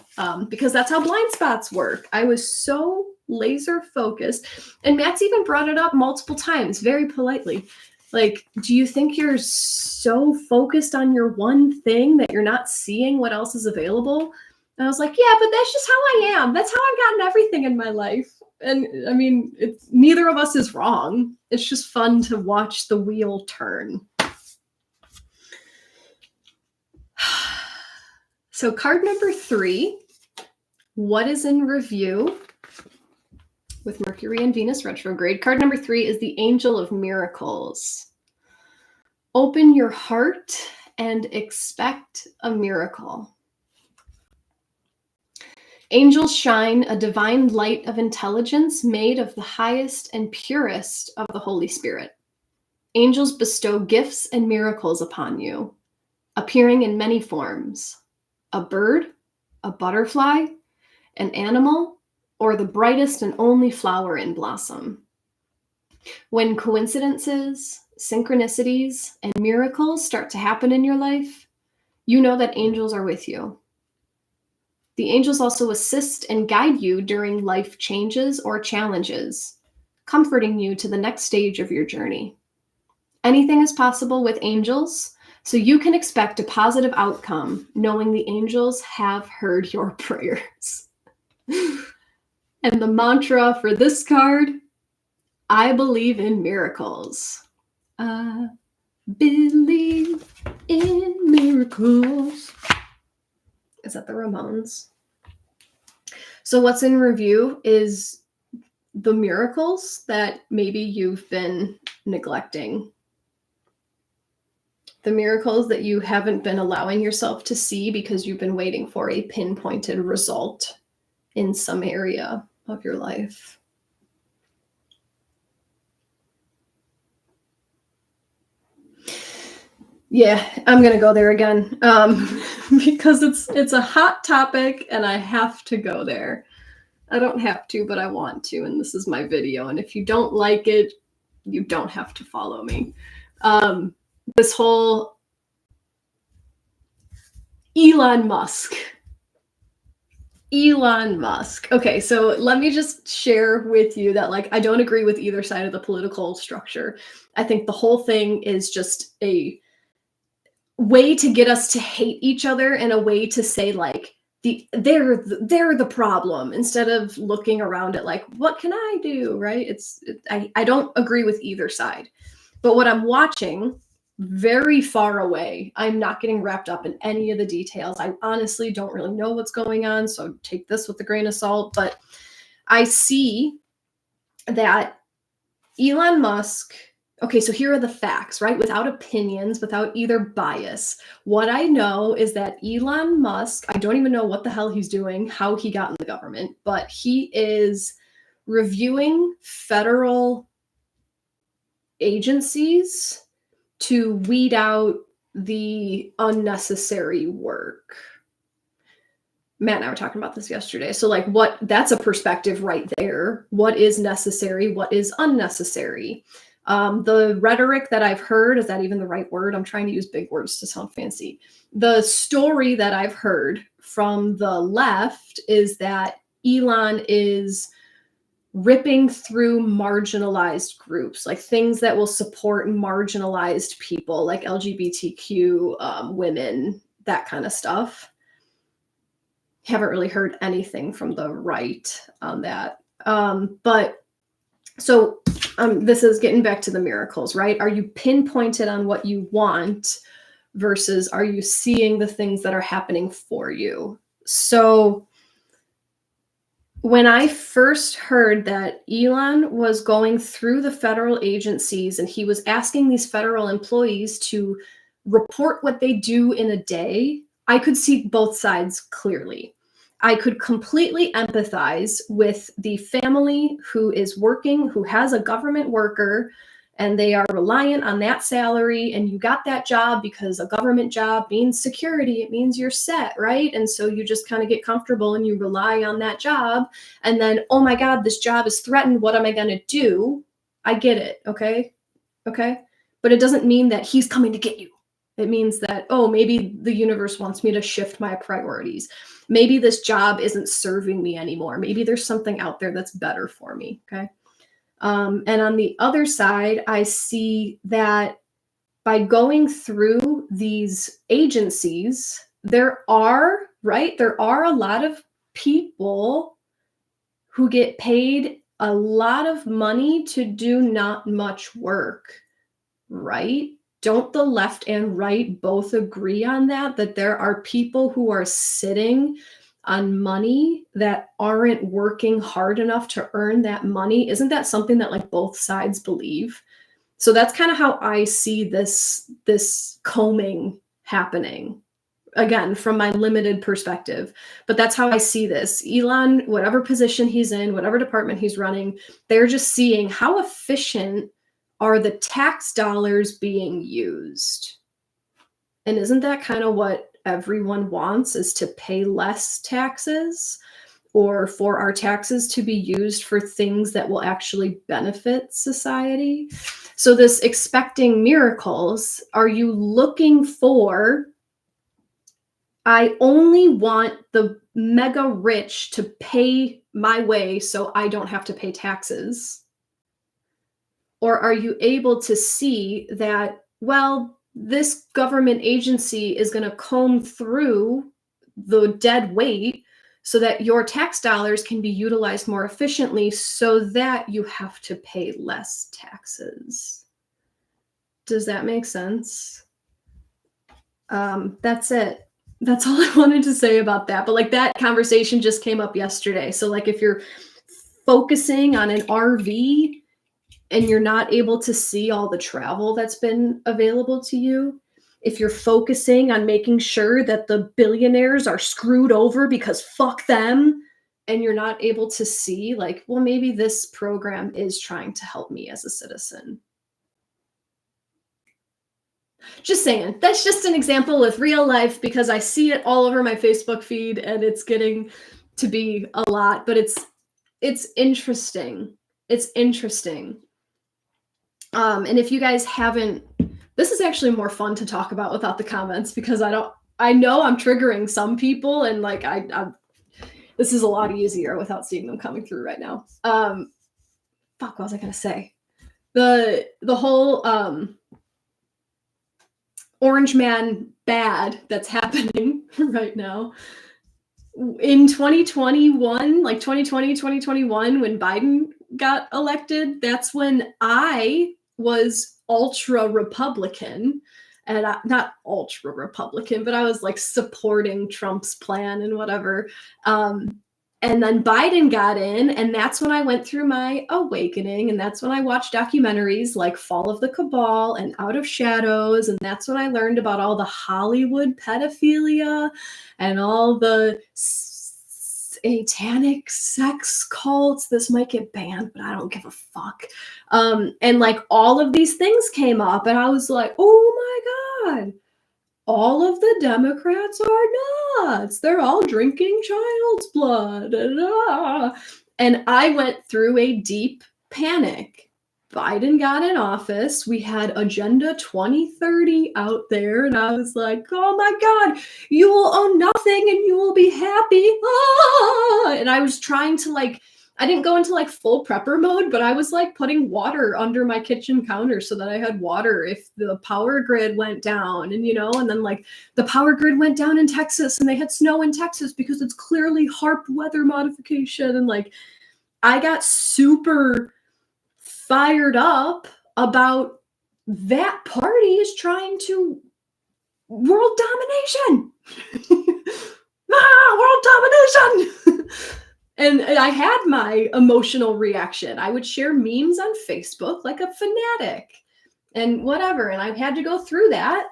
because that's how blind spots work. I was so laser focused, and Matt's even brought it up multiple times, very politely. Like, do you think you're so focused on your one thing that you're not seeing what else is available? And I was like, yeah, but that's just how I am. That's how I've gotten everything in my life. And I mean, neither of us is wrong. It's just fun to watch the wheel turn. So card number 3, what is in review with Mercury and Venus retrograde? Card number 3 is the Angel of Miracles. Open your heart and expect a miracle. Angels shine a divine light of intelligence made of the highest and purest of the Holy Spirit. Angels bestow gifts and miracles upon you, appearing in many forms: a bird, a butterfly, an animal, or the brightest and only flower in blossom. When coincidences, synchronicities, and miracles start to happen in your life, you know that angels are with you. The angels also assist and guide you during life changes or challenges, comforting you to the next stage of your journey. Anything is possible with angels, so you can expect a positive outcome, knowing the angels have heard your prayers. And the mantra for this card, I believe in miracles. I believe in miracles. Is that the Ramones? So what's in review is the miracles that maybe you've been neglecting. The miracles that you haven't been allowing yourself to see because you've been waiting for a pinpointed result in some area of your life. Yeah, I'm gonna go there again because it's a hot topic and I have to go there. I don't have to, but I want to, and this is my video. And if you don't like it, you don't have to follow me. This whole Elon Musk. Okay, so let me just share with you that like I don't agree with either side of the political structure. I think the whole thing is just a way to get us to hate each other and a way to say like they're the problem instead of looking around at like what can I do, right? I don't agree with either side. But what I'm watching very far away, I'm not getting wrapped up in any of the details. I honestly don't really know what's going on, so take this with a grain of salt, but I see that Elon Musk. Okay, so here are the facts, right? Without opinions, without either bias. What I know is that Elon Musk, I don't even know what the hell he's doing, how he got in the government, but he is reviewing federal agencies to weed out the unnecessary work. Matt and I were talking about this yesterday. So like that's a perspective right there. What is necessary? What is unnecessary? The rhetoric that I've heard, is that even the right word? I'm trying to use big words to sound fancy. The story that I've heard from the left is that Elon is ripping through marginalized groups, like things that will support marginalized people, like LGBTQ, women, that kind of stuff. Haven't really heard anything from the right on that. But so this is getting back to the miracles, right? Are you pinpointed on what you want versus are you seeing the things that are happening for you? So when I first heard that Elon was going through the federal agencies and he was asking these federal employees to report what they do in a day, I could see both sides clearly. I could completely empathize with the family who is working, who has a government worker, and they are reliant on that salary, and you got that job because a government job means security. It means you're set, right? And so you just kind of get comfortable and you rely on that job. And then, oh my God, this job is threatened. What am I going to do? I get it. Okay. But it doesn't mean that he's coming to get you. It means that, oh, maybe the universe wants me to shift my priorities. Maybe this job isn't serving me anymore. Maybe there's something out there that's better for me. Okay. And on the other side, I see that by going through these agencies, there are a lot of people who get paid a lot of money to do not much work, right? Don't the left and right both agree on that there are people who are sitting on money that aren't working hard enough to earn that money? Isn't that something that like both sides believe? So that's kind of how I see this combing happening, again, from my limited perspective. But that's how I see this. Elon, whatever position he's in, whatever department he's running, they're just seeing how efficient are the tax dollars being used. And isn't that kind of what everyone wants, is to pay less taxes, or for our taxes to be used for things that will actually benefit society? So this expecting miracles, are you looking for, I only want the mega rich to pay my way so I don't have to pay taxes? Or are you able to see that, well, this government agency is going to comb through the dead weight so that your tax dollars can be utilized more efficiently so that you have to pay less taxes? Does that make sense? That's it. That's all I wanted to say about that. But like, that conversation just came up yesterday. So like, if you're focusing on an RV and you're not able to see all the travel that's been available to you, if you're focusing on making sure that the billionaires are screwed over because fuck them, and you're not able to see like, well, maybe this program is trying to help me as a citizen. Just saying. That's just an example with real life, because I see it all over my Facebook feed and it's getting to be a lot, but it's interesting. It's interesting. And if you guys haven't, this is actually more fun to talk about without the comments, because I know I'm triggering some people, and like this is a lot easier without seeing them coming through right now. Fuck, what was I gonna say? The whole orange man bad that's happening right now. In 2021, like 2020, 2021, when Biden got elected, that's when I was ultra Republican, and not ultra Republican, but I was like supporting Trump's plan and whatever. And then Biden got in, and that's when I went through my awakening, and that's when I watched documentaries like Fall of the Cabal and Out of Shadows, and that's when I learned about all the Hollywood pedophilia and all the satanic sex cults. This might get banned, but I don't give a fuck. And like all of these things came up, and I was like, oh my God, all of the Democrats are nuts. They're all drinking child's blood. And I went through a deep panic. Biden got in office. We had Agenda 2030 out there. And I was like, oh my God, you will own nothing and you will be happy. And I was trying to I didn't go into full prepper mode, but I was putting water under my kitchen counter so that I had water if the power grid went down. And, and then the power grid went down in Texas and they had snow in Texas because it's clearly HARP weather modification. And I got super fired up about that party is trying to world domination. World domination. And I had my emotional reaction. I would share memes on Facebook like a fanatic and whatever. And I've had to go through that.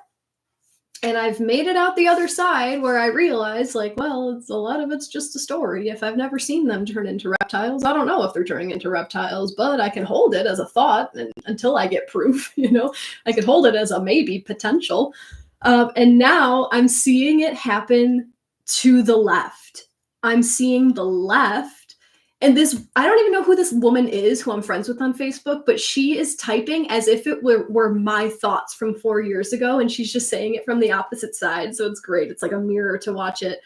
And I've made it out the other side where I realized it's a lot of it's just a story. If I've never seen them turn into reptiles, I don't know if they're turning into reptiles, but I can hold it as a thought until I get proof, I could hold it as a maybe potential. And now I'm seeing it happen to the left. I'm seeing the left. And I don't even know who this woman is who I'm friends with on Facebook, but she is typing as if it were my thoughts from 4 years ago. And she's just saying it from the opposite side. So it's great. It's like a mirror to watch it.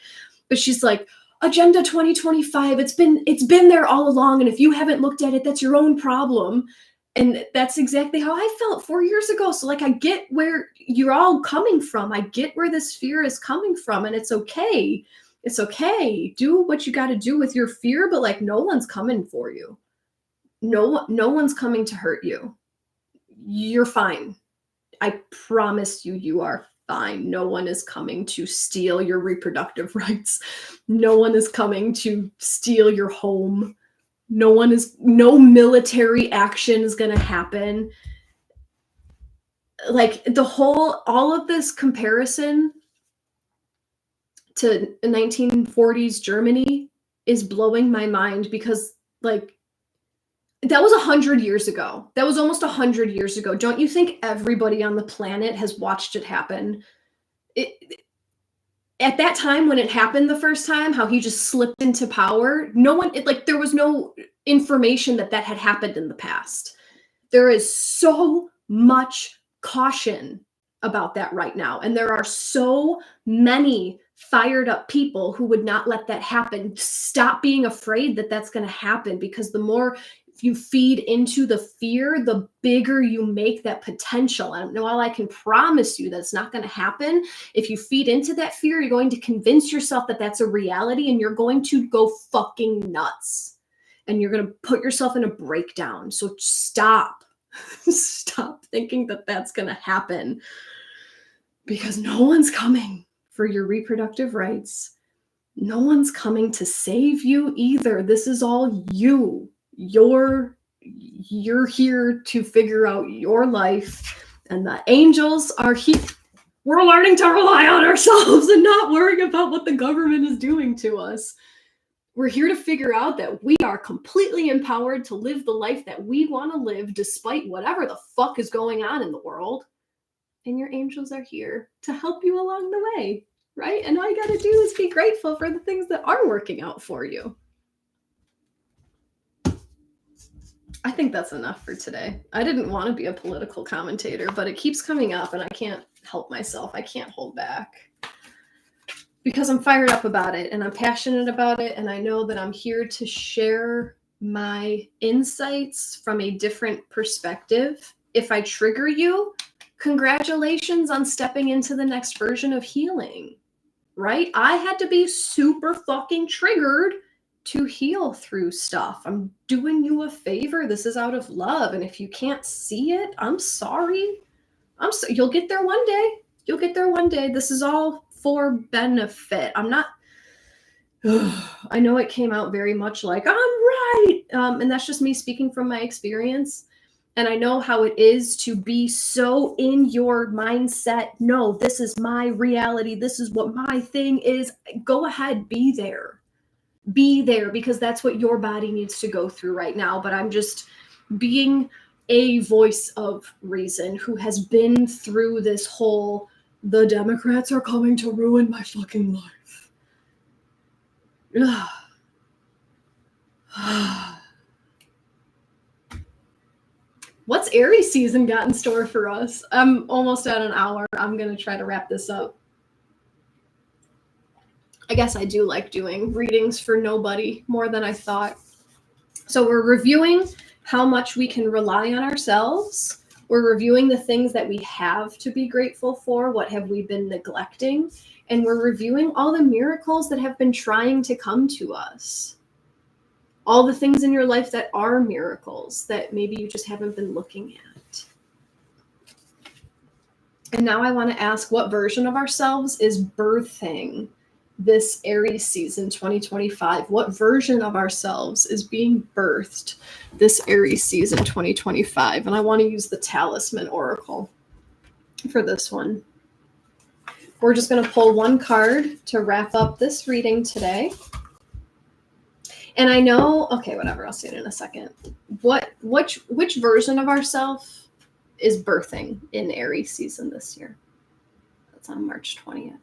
But she's like, Agenda 2025, it's been there all along. And if you haven't looked at it, that's your own problem. And that's exactly how I felt 4 years ago. So I get where you're all coming from. I get where this fear is coming from. And it's okay. It's okay. Do what you got to do with your fear, but no one's coming for you. No one's coming to hurt you. You're fine. I promise you, you are fine. No one is coming to steal your reproductive rights. No one is coming to steal your home. No military action is going to happen. All of this comparison to 1940s Germany is blowing my mind because that was 100 years ago. That was almost 100 years ago. Don't you think everybody on the planet has watched it happen? At that time when it happened the first time, how he just slipped into power, there was no information that had happened in the past. There is so much caution about that right now. And there are so many fired up people who would not let that happen. Stop being afraid that that's going to happen, because the more you feed into the fear, the bigger you make that potential. And while I can promise you that's not going to happen, if you feed into that fear, you're going to convince yourself that that's a reality, and you're going to go fucking nuts. And you're going to put yourself in a breakdown. So stop. Stop thinking that that's going to happen, because no one's coming for your reproductive rights. No one's coming to save you either. This is all you. You're here to figure out your life, and the angels are here. We're learning to rely on ourselves and not worrying about what the government is doing to us. We're here to figure out that we are completely empowered to live the life that we want to live, despite whatever the fuck is going on in the world. And your angels are here to help you along the way, right? And all you got to do is be grateful for the things that are working out for you. I think that's enough for today. I didn't want to be a political commentator, but it keeps coming up and I can't help myself. I can't hold back, because I'm fired up about it and I'm passionate about it. And I know that I'm here to share my insights from a different perspective. If I trigger you, congratulations on stepping into the next version of healing, right? I had to be super fucking triggered to heal through stuff. I'm doing you a favor. This is out of love. And if you can't see it, I'm sorry. You'll get there one day. You'll get there one day. This is all for benefit. I'm not, I know it came out very much like I'm right. And that's just me speaking from my experience. And I know how it is to be so in your mindset. No, this is my reality. This is what my thing is. Go ahead, be there. Be there, because that's what your body needs to go through right now. But I'm just being a voice of reason who has been through this whole the Democrats are coming to ruin my fucking life. What's Aries season got in store for us? I'm almost at an hour. I'm going to try to wrap this up. I guess I do like doing readings for nobody more than I thought. So we're reviewing how much we can rely on ourselves. We're reviewing the things that we have to be grateful for. What have we been neglecting? And we're reviewing all the miracles that have been trying to come to us. All the things in your life that are miracles that maybe you just haven't been looking at. And now I want to ask, what version of ourselves is birthing this Aries season 2025? What version of ourselves is being birthed this Aries season 2025? And I want to use the Talisman Oracle for this one. We're just going to pull one card to wrap up this reading today. And I know, okay, whatever, I'll say it in a second. Which version of ourselves is birthing in Aries season this year? That's on March 20th.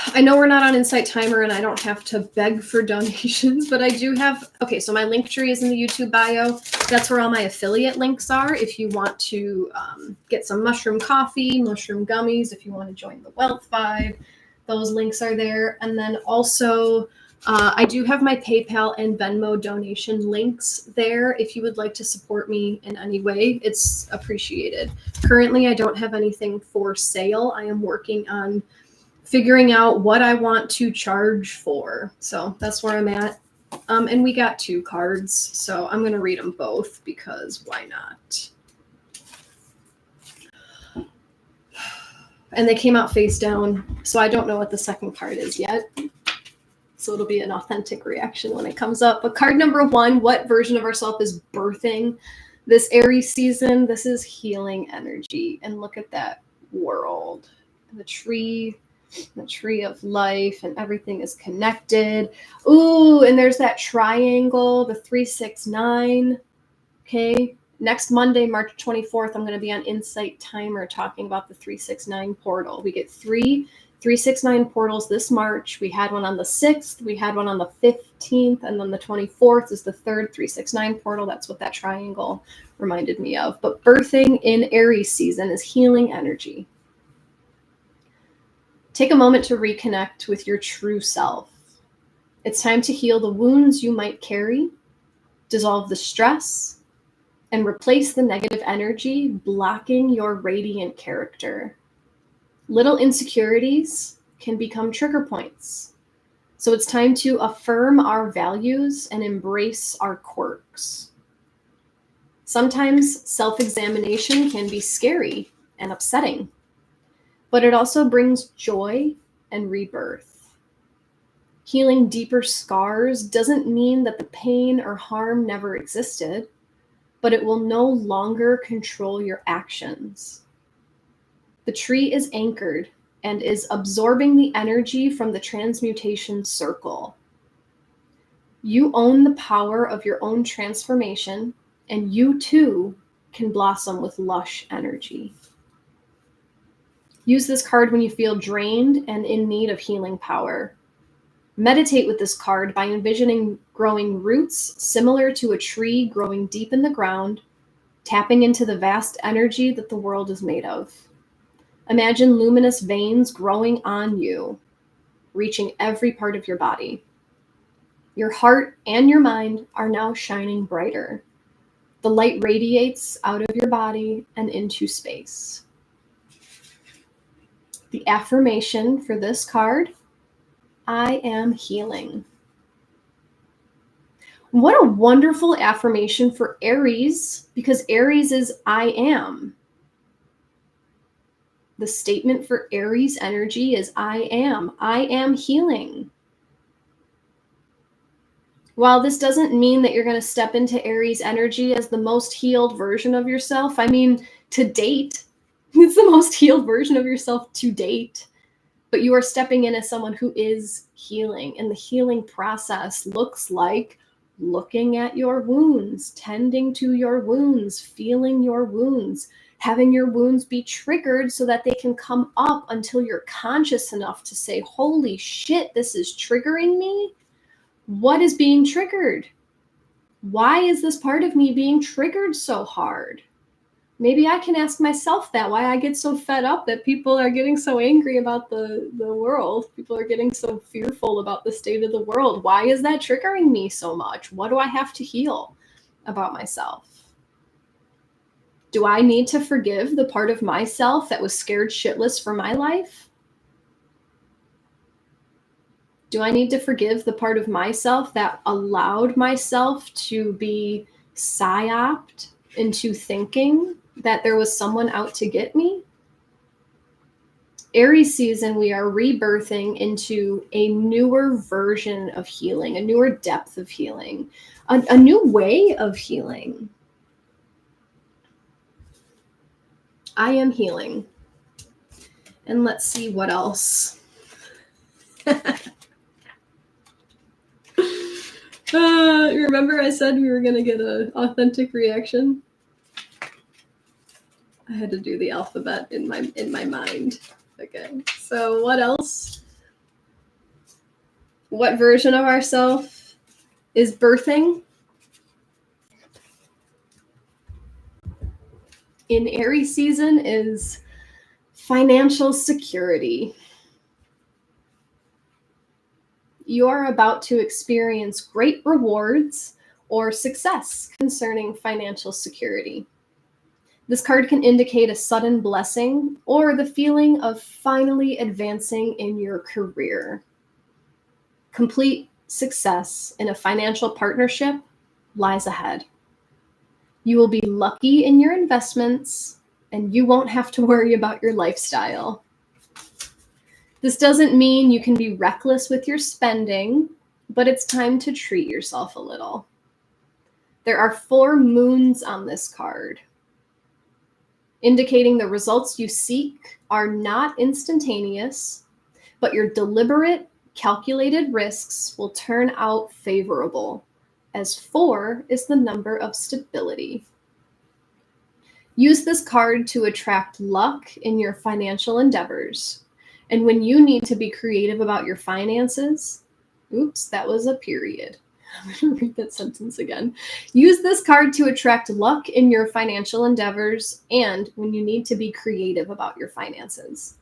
I know we're not on Insight Timer and I don't have to beg for donations, but I do have, okay, so my link tree is in the YouTube bio. That's where all my affiliate links are. If you want to get some mushroom coffee, mushroom gummies, if you want to join the Wealth Vibe, those links are there. And then also, I do have my PayPal and Venmo donation links there. If you would like to support me in any way, it's appreciated. Currently, I don't have anything for sale. I am working on figuring out what I want to charge for. So that's where I'm at. And we got 2 cards, so I'm going to read them both because why not? And they came out face down, so I don't know what the second card is yet. So it'll be an authentic reaction when it comes up. But card number 1, what version of ourselves is birthing this Aries season? This is healing energy. And look at that world. The tree of life, and everything is connected. Ooh, and there's that triangle, the 369. Okay. Next Monday, March 24th, I'm going to be on Insight Timer talking about the 369 portal. We get 3 369 portals this March. We had one on the 6th, we had one on the 15th, and then the 24th is the third 369 portal. That's what that triangle reminded me of. But birthing in Aries season is healing energy. Take a moment to reconnect with your true self. It's time to heal the wounds you might carry, dissolve the stress, and replace the negative energy blocking your radiant character. Little insecurities can become trigger points. So it's time to affirm our values and embrace our quirks. Sometimes self-examination can be scary and upsetting, but it also brings joy and rebirth. Healing deeper scars doesn't mean that the pain or harm never existed, but it will no longer control your actions. The tree is anchored and is absorbing the energy from the transmutation circle. You own the power of your own transformation, and you too can blossom with lush energy. Use this card when you feel drained and in need of healing power. Meditate with this card by envisioning growing roots similar to a tree growing deep in the ground, tapping into the vast energy that the world is made of. Imagine luminous veins growing on you, reaching every part of your body. Your heart and your mind are now shining brighter. The light radiates out of your body and into space. The affirmation for this card: I am healing. What a wonderful affirmation for Aries, because Aries is I am. The statement for Aries energy is I am healing. While this doesn't mean that you're going to step into Aries energy as the most healed version of yourself, I mean, to date, it's the most healed version of yourself to date. But you are stepping in as someone who is healing. And the healing process looks like looking at your wounds, tending to your wounds, feeling your wounds, having your wounds be triggered so that they can come up until you're conscious enough to say, holy shit, this is triggering me. What is being triggered? Why is this part of me being triggered so hard? Maybe I can ask myself that, why I get so fed up that people are getting so angry about the world. People are getting so fearful about the state of the world. Why is that triggering me so much? What do I have to heal about myself? Do I need to forgive the part of myself that was scared shitless for my life? Do I need to forgive the part of myself that allowed myself to be psyoped into thinking that there was someone out to get me? Aries season, we are rebirthing into a newer version of healing, a newer depth of healing, a new way of healing. I am healing. And let's see what else. Remember I said we were going to get an authentic reaction? I had to do the alphabet in my mind. Okay, so what else? What version of ourselves is birthing? In Aries season is financial security. You are about to experience great rewards or success concerning financial security. This card can indicate a sudden blessing or the feeling of finally advancing in your career. Complete success in a financial partnership lies ahead. You will be lucky in your investments, and you won't have to worry about your lifestyle. This doesn't mean you can be reckless with your spending, but it's time to treat yourself a little. There are 4 moons on this card, indicating the results you seek are not instantaneous, but your deliberate, calculated risks will turn out favorable, as 4 is the number of stability. Use this card to attract luck in your financial endeavors. And when you need to be creative about your finances, oops, that was a period. I'm going to read that sentence again. Use this card to attract luck in your financial endeavors and when you need to be creative about your finances.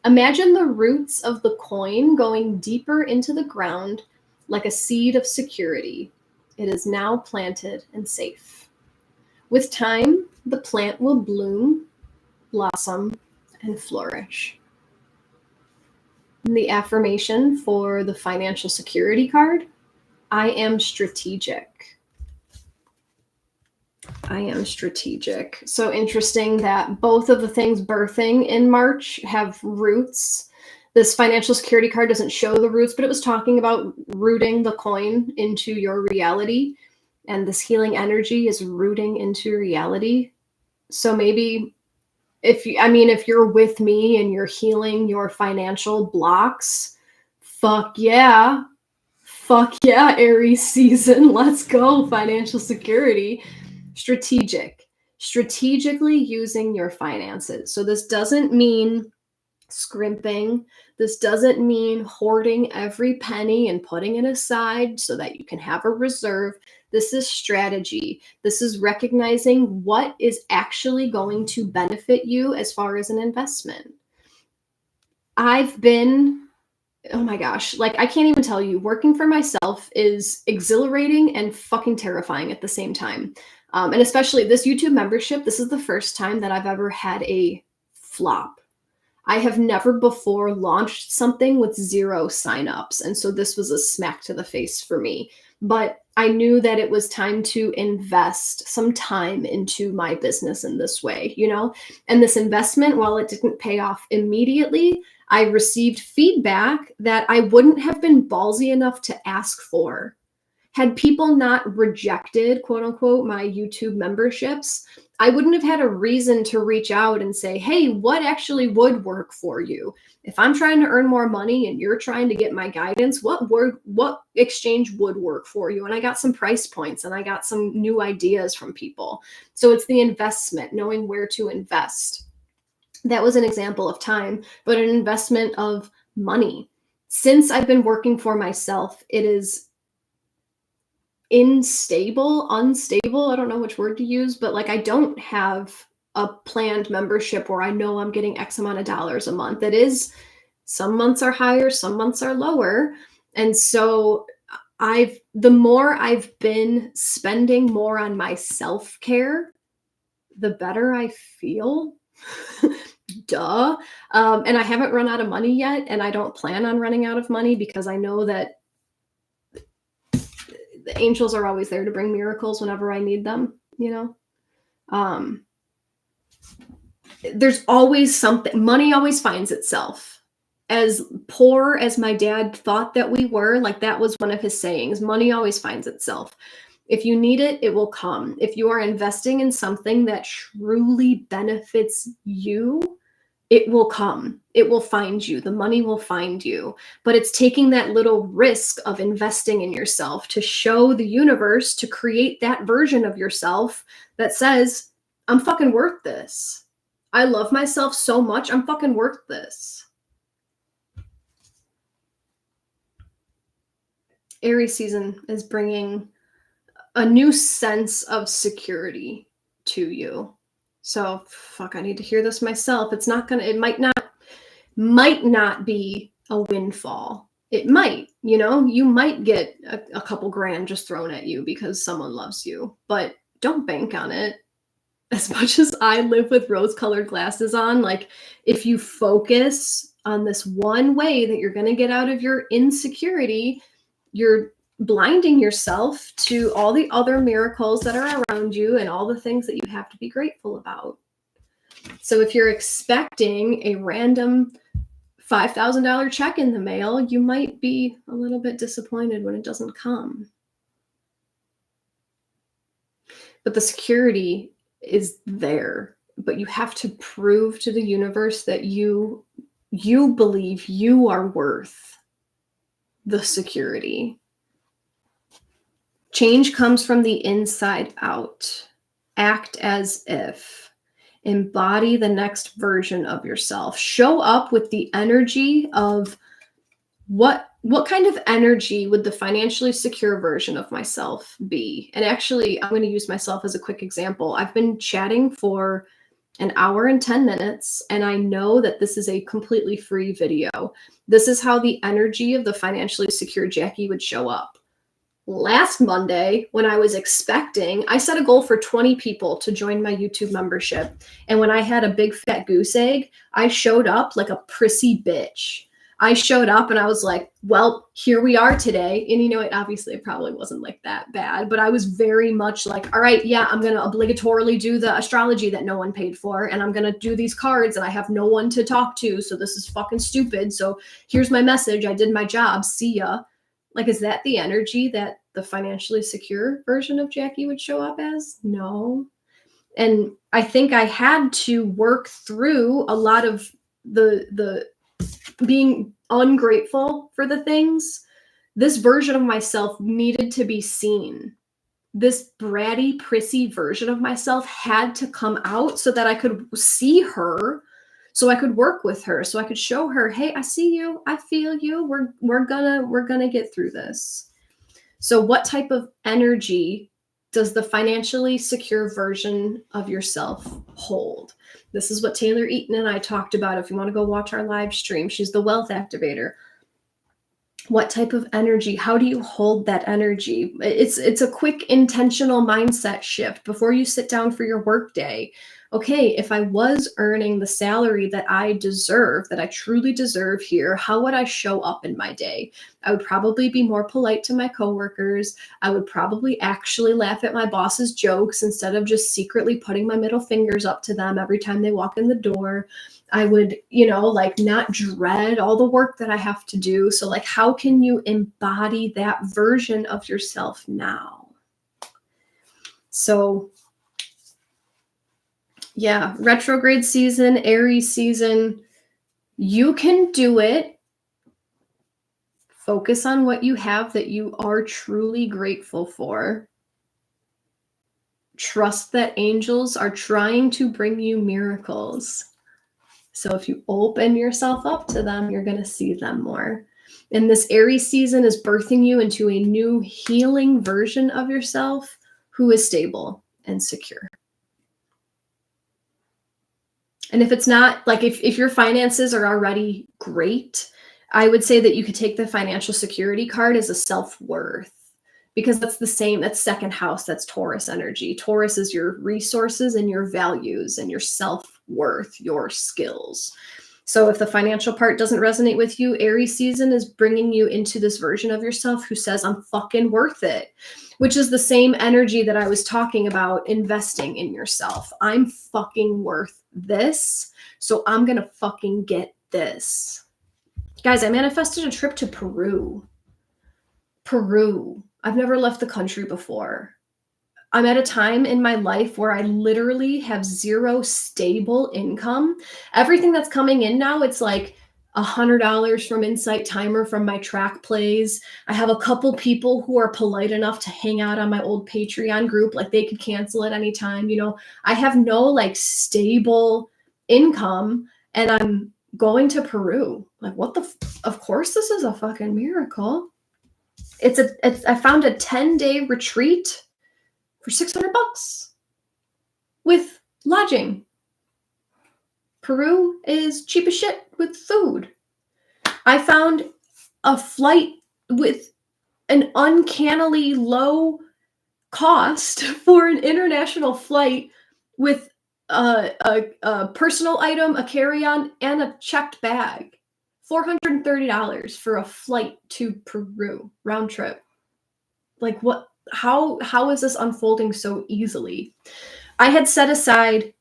Imagine the roots of the coin going deeper into the ground like a seed of security. It is now planted and safe. With time, the plant will bloom, blossom, and flourish. And the affirmation for the financial security card: I am strategic. I am strategic. So interesting that both of the things birthing in March have roots. This financial security card doesn't show the roots, but it was talking about rooting the coin into your reality. And this healing energy is rooting into reality. So maybe if you're with me and you're healing your financial blocks, fuck yeah, Aries season. Let's go. Financial security. Strategically using your finances. So this doesn't mean scrimping. This doesn't mean hoarding every penny and putting it aside so that you can have a reserve. This is strategy. This is recognizing what is actually going to benefit you as far as an investment. I've been, oh my gosh, like I can't even tell you, working for myself is exhilarating and fucking terrifying at the same time. And especially this YouTube membership, this is the first time that I've ever had a flop. I have never before launched something with 0 signups. And so this was a smack to the face for me. But I knew that it was time to invest some time into my business in this way, you know? And this investment, while it didn't pay off immediately, I received feedback that I wouldn't have been ballsy enough to ask for Had people not rejected, quote unquote, my YouTube memberships, I wouldn't have had a reason to reach out and say, hey, what actually would work for you? If I'm trying to earn more money and you're trying to get my guidance, what exchange would work for you? And I got some price points and I got some new ideas from people. So it's the investment, knowing where to invest. That was an example of time, but an investment of money. Since I've been working for myself, it is unstable, I don't know which word to use, but like I don't have a planned membership where I know I'm getting X amount of dollars a month. It is, some months are higher, some months are lower. And so the more I've been spending more on my self-care, the better I feel. Duh. And I haven't run out of money yet, and I don't plan on running out of money because I know that the angels are always there to bring miracles whenever I need them, you know? There's always something. Money always finds itself. As poor as my dad thought that we were, like that was one of his sayings, money always finds itself. If you need it, it will come. If you are investing in something that truly benefits you, it will come. It will find you. The money will find you. But it's taking that little risk of investing in yourself to show the universe, to create that version of yourself that says, I'm fucking worth this. I love myself so much. I'm fucking worth this. Aries season is bringing a new sense of security to you. So fuck, I need to hear this myself. It's not gonna, it might not be a windfall. It might, you know, you might get a couple grand just thrown at you because someone loves you, but don't bank on it. As much as I live with rose-colored glasses on, like if you focus on this one way that you're gonna get out of your insecurity, you're blinding yourself to all the other miracles that are around you and all the things that you have to be grateful about. So if you're expecting a random $5,000 check in the mail, you might be a little bit disappointed when it doesn't come. But the security is there, but you have to prove to the universe that you believe you are worth the security. Change comes from the inside out. Act as if. Embody the next version of yourself. Show up with the energy of what kind of energy would the financially secure version of myself be? And actually, I'm going to use myself as a quick example. I've been chatting for an hour and 10 minutes, and I know that this is a completely free video. This is how the energy of the financially secure Jacqui would show up. Last Monday, when I was expecting, I set a goal for 20 people to join my YouTube membership. And when I had a big fat goose egg, I showed up like a prissy bitch. I showed up and I was like, well, here we are today. And you know, it probably wasn't like that bad, but I was very much like, all right, yeah, I'm going to obligatorily do the astrology that no one paid for. And I'm going to do these cards and I have no one to talk to. So this is fucking stupid. So here's my message. I did my job. See ya. Like, is that the energy that the financially secure version of Jacqui would show up as? No. And I think I had to work through a lot of the being ungrateful for the things. This version of myself needed to be seen. This bratty, prissy version of myself had to come out so that I could see her, so I could work with her, so I could show her, hey, I see you, I feel you, we're gonna get through this. So what type of energy does the financially secure version of yourself hold? This is what Taylor Eaton and I talked about. If you want to go watch our live stream, she's the wealth activator. What type of energy? How do you hold that energy? It's a quick intentional mindset shift before you sit down for your work day. Okay, if I was earning the salary that I deserve, that I truly deserve here, how would I show up in my day? I would probably be more polite to my coworkers. I would probably actually laugh at my boss's jokes instead of just secretly putting my middle fingers up to them every time they walk in the door. I would, like not dread all the work that I have to do. So like, how can you embody that version of yourself now? So yeah, retrograde season, Aries season, you can do it. Focus on what you have that you are truly grateful for. Trust that angels are trying to bring you miracles. So if you open yourself up to them, you're going to see them more. And this Aries season is birthing you into a new healing version of yourself who is stable and secure. And if it's not, like if your finances are already great, I would say that you could take the financial security card as a self-worth, because that's the same, that's second house, that's Taurus energy. Taurus is your resources and your values and your self-worth, your skills. So if the financial part doesn't resonate with you, Aries season is bringing you into this version of yourself who says, I'm fucking worth it, which is the same energy that I was talking about investing in yourself. I'm fucking worth this, so I'm going to fucking get this. Guys, I manifested a trip to Peru. I've never left the country before. I'm at a time in my life where I literally have zero stable income. Everything that's coming in now, it's like $100 from Insight Timer from my track plays. I have a couple people who are polite enough to hang out on my old Patreon group. Like they could cancel at any time. I have no like stable income, and I'm going to Peru. Like what of course this is a fucking miracle. I found a 10-day retreat for $600 with lodging. Peru is cheap as shit with food. I found a flight with an uncannily low cost for an international flight with a personal item, a carry-on, and a checked bag. $430 for a flight to Peru, round trip. Like what? How is this unfolding so easily? I had set aside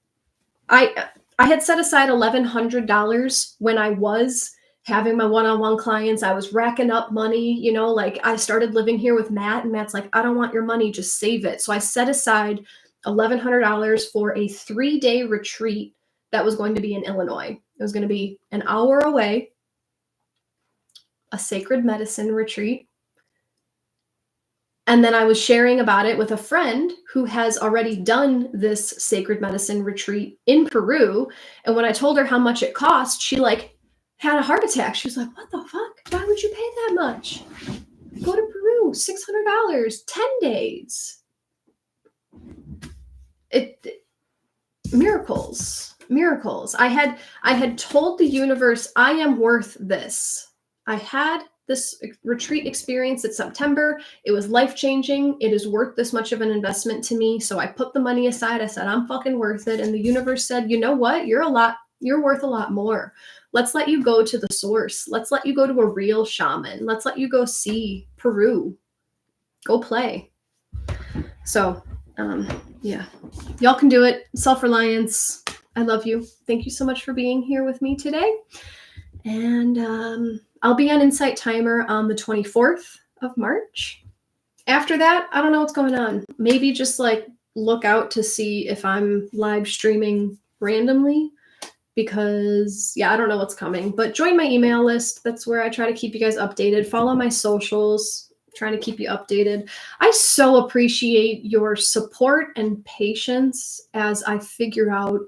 $1,100 when I was having my one-on-one clients. I was racking up money, like I started living here with Matt, and Matt's like, I don't want your money, just save it. So I set aside $1,100 for a 3-day retreat that was going to be in Illinois. It was going to be an hour away, a sacred medicine retreat. And then I was sharing about it with a friend who has already done this sacred medicine retreat in Peru. And when I told her how much it cost, she like had a heart attack. She was like, what the fuck? Why would you pay that much? Go to Peru, $600, 10 days. Miracles. I had told the universe, I am worth this. I had this retreat experience in September. It was life-changing. It is worth this much of an investment to me. So I put the money aside. I said, I'm fucking worth it. And the universe said, you know what? You're worth a lot more. Let's let you go to the source. Let's let you go to a real shaman. Let's let you go see Peru. Go play. So, yeah, y'all can do it. Self-reliance. I love you. Thank you so much for being here with me today. And I'll be on Insight Timer on the 24th of March. After that, I don't know what's going on. Maybe just like look out to see if I'm live streaming randomly, because I don't know what's coming. But join my email list. That's where I try to keep you guys updated. Follow my socials. Trying to keep you updated. I so appreciate your support and patience as I figure out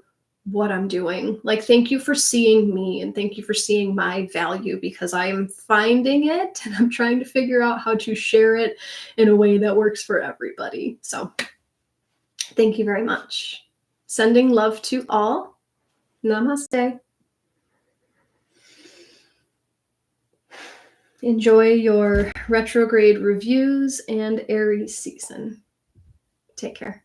what I'm doing. Like, thank you for seeing me, and thank you for seeing my value, because I am finding it and I'm trying to figure out how to share it in a way that works for everybody. So thank you very much. Sending love to all. Namaste. Enjoy your retrograde reviews and Aries season. Take care.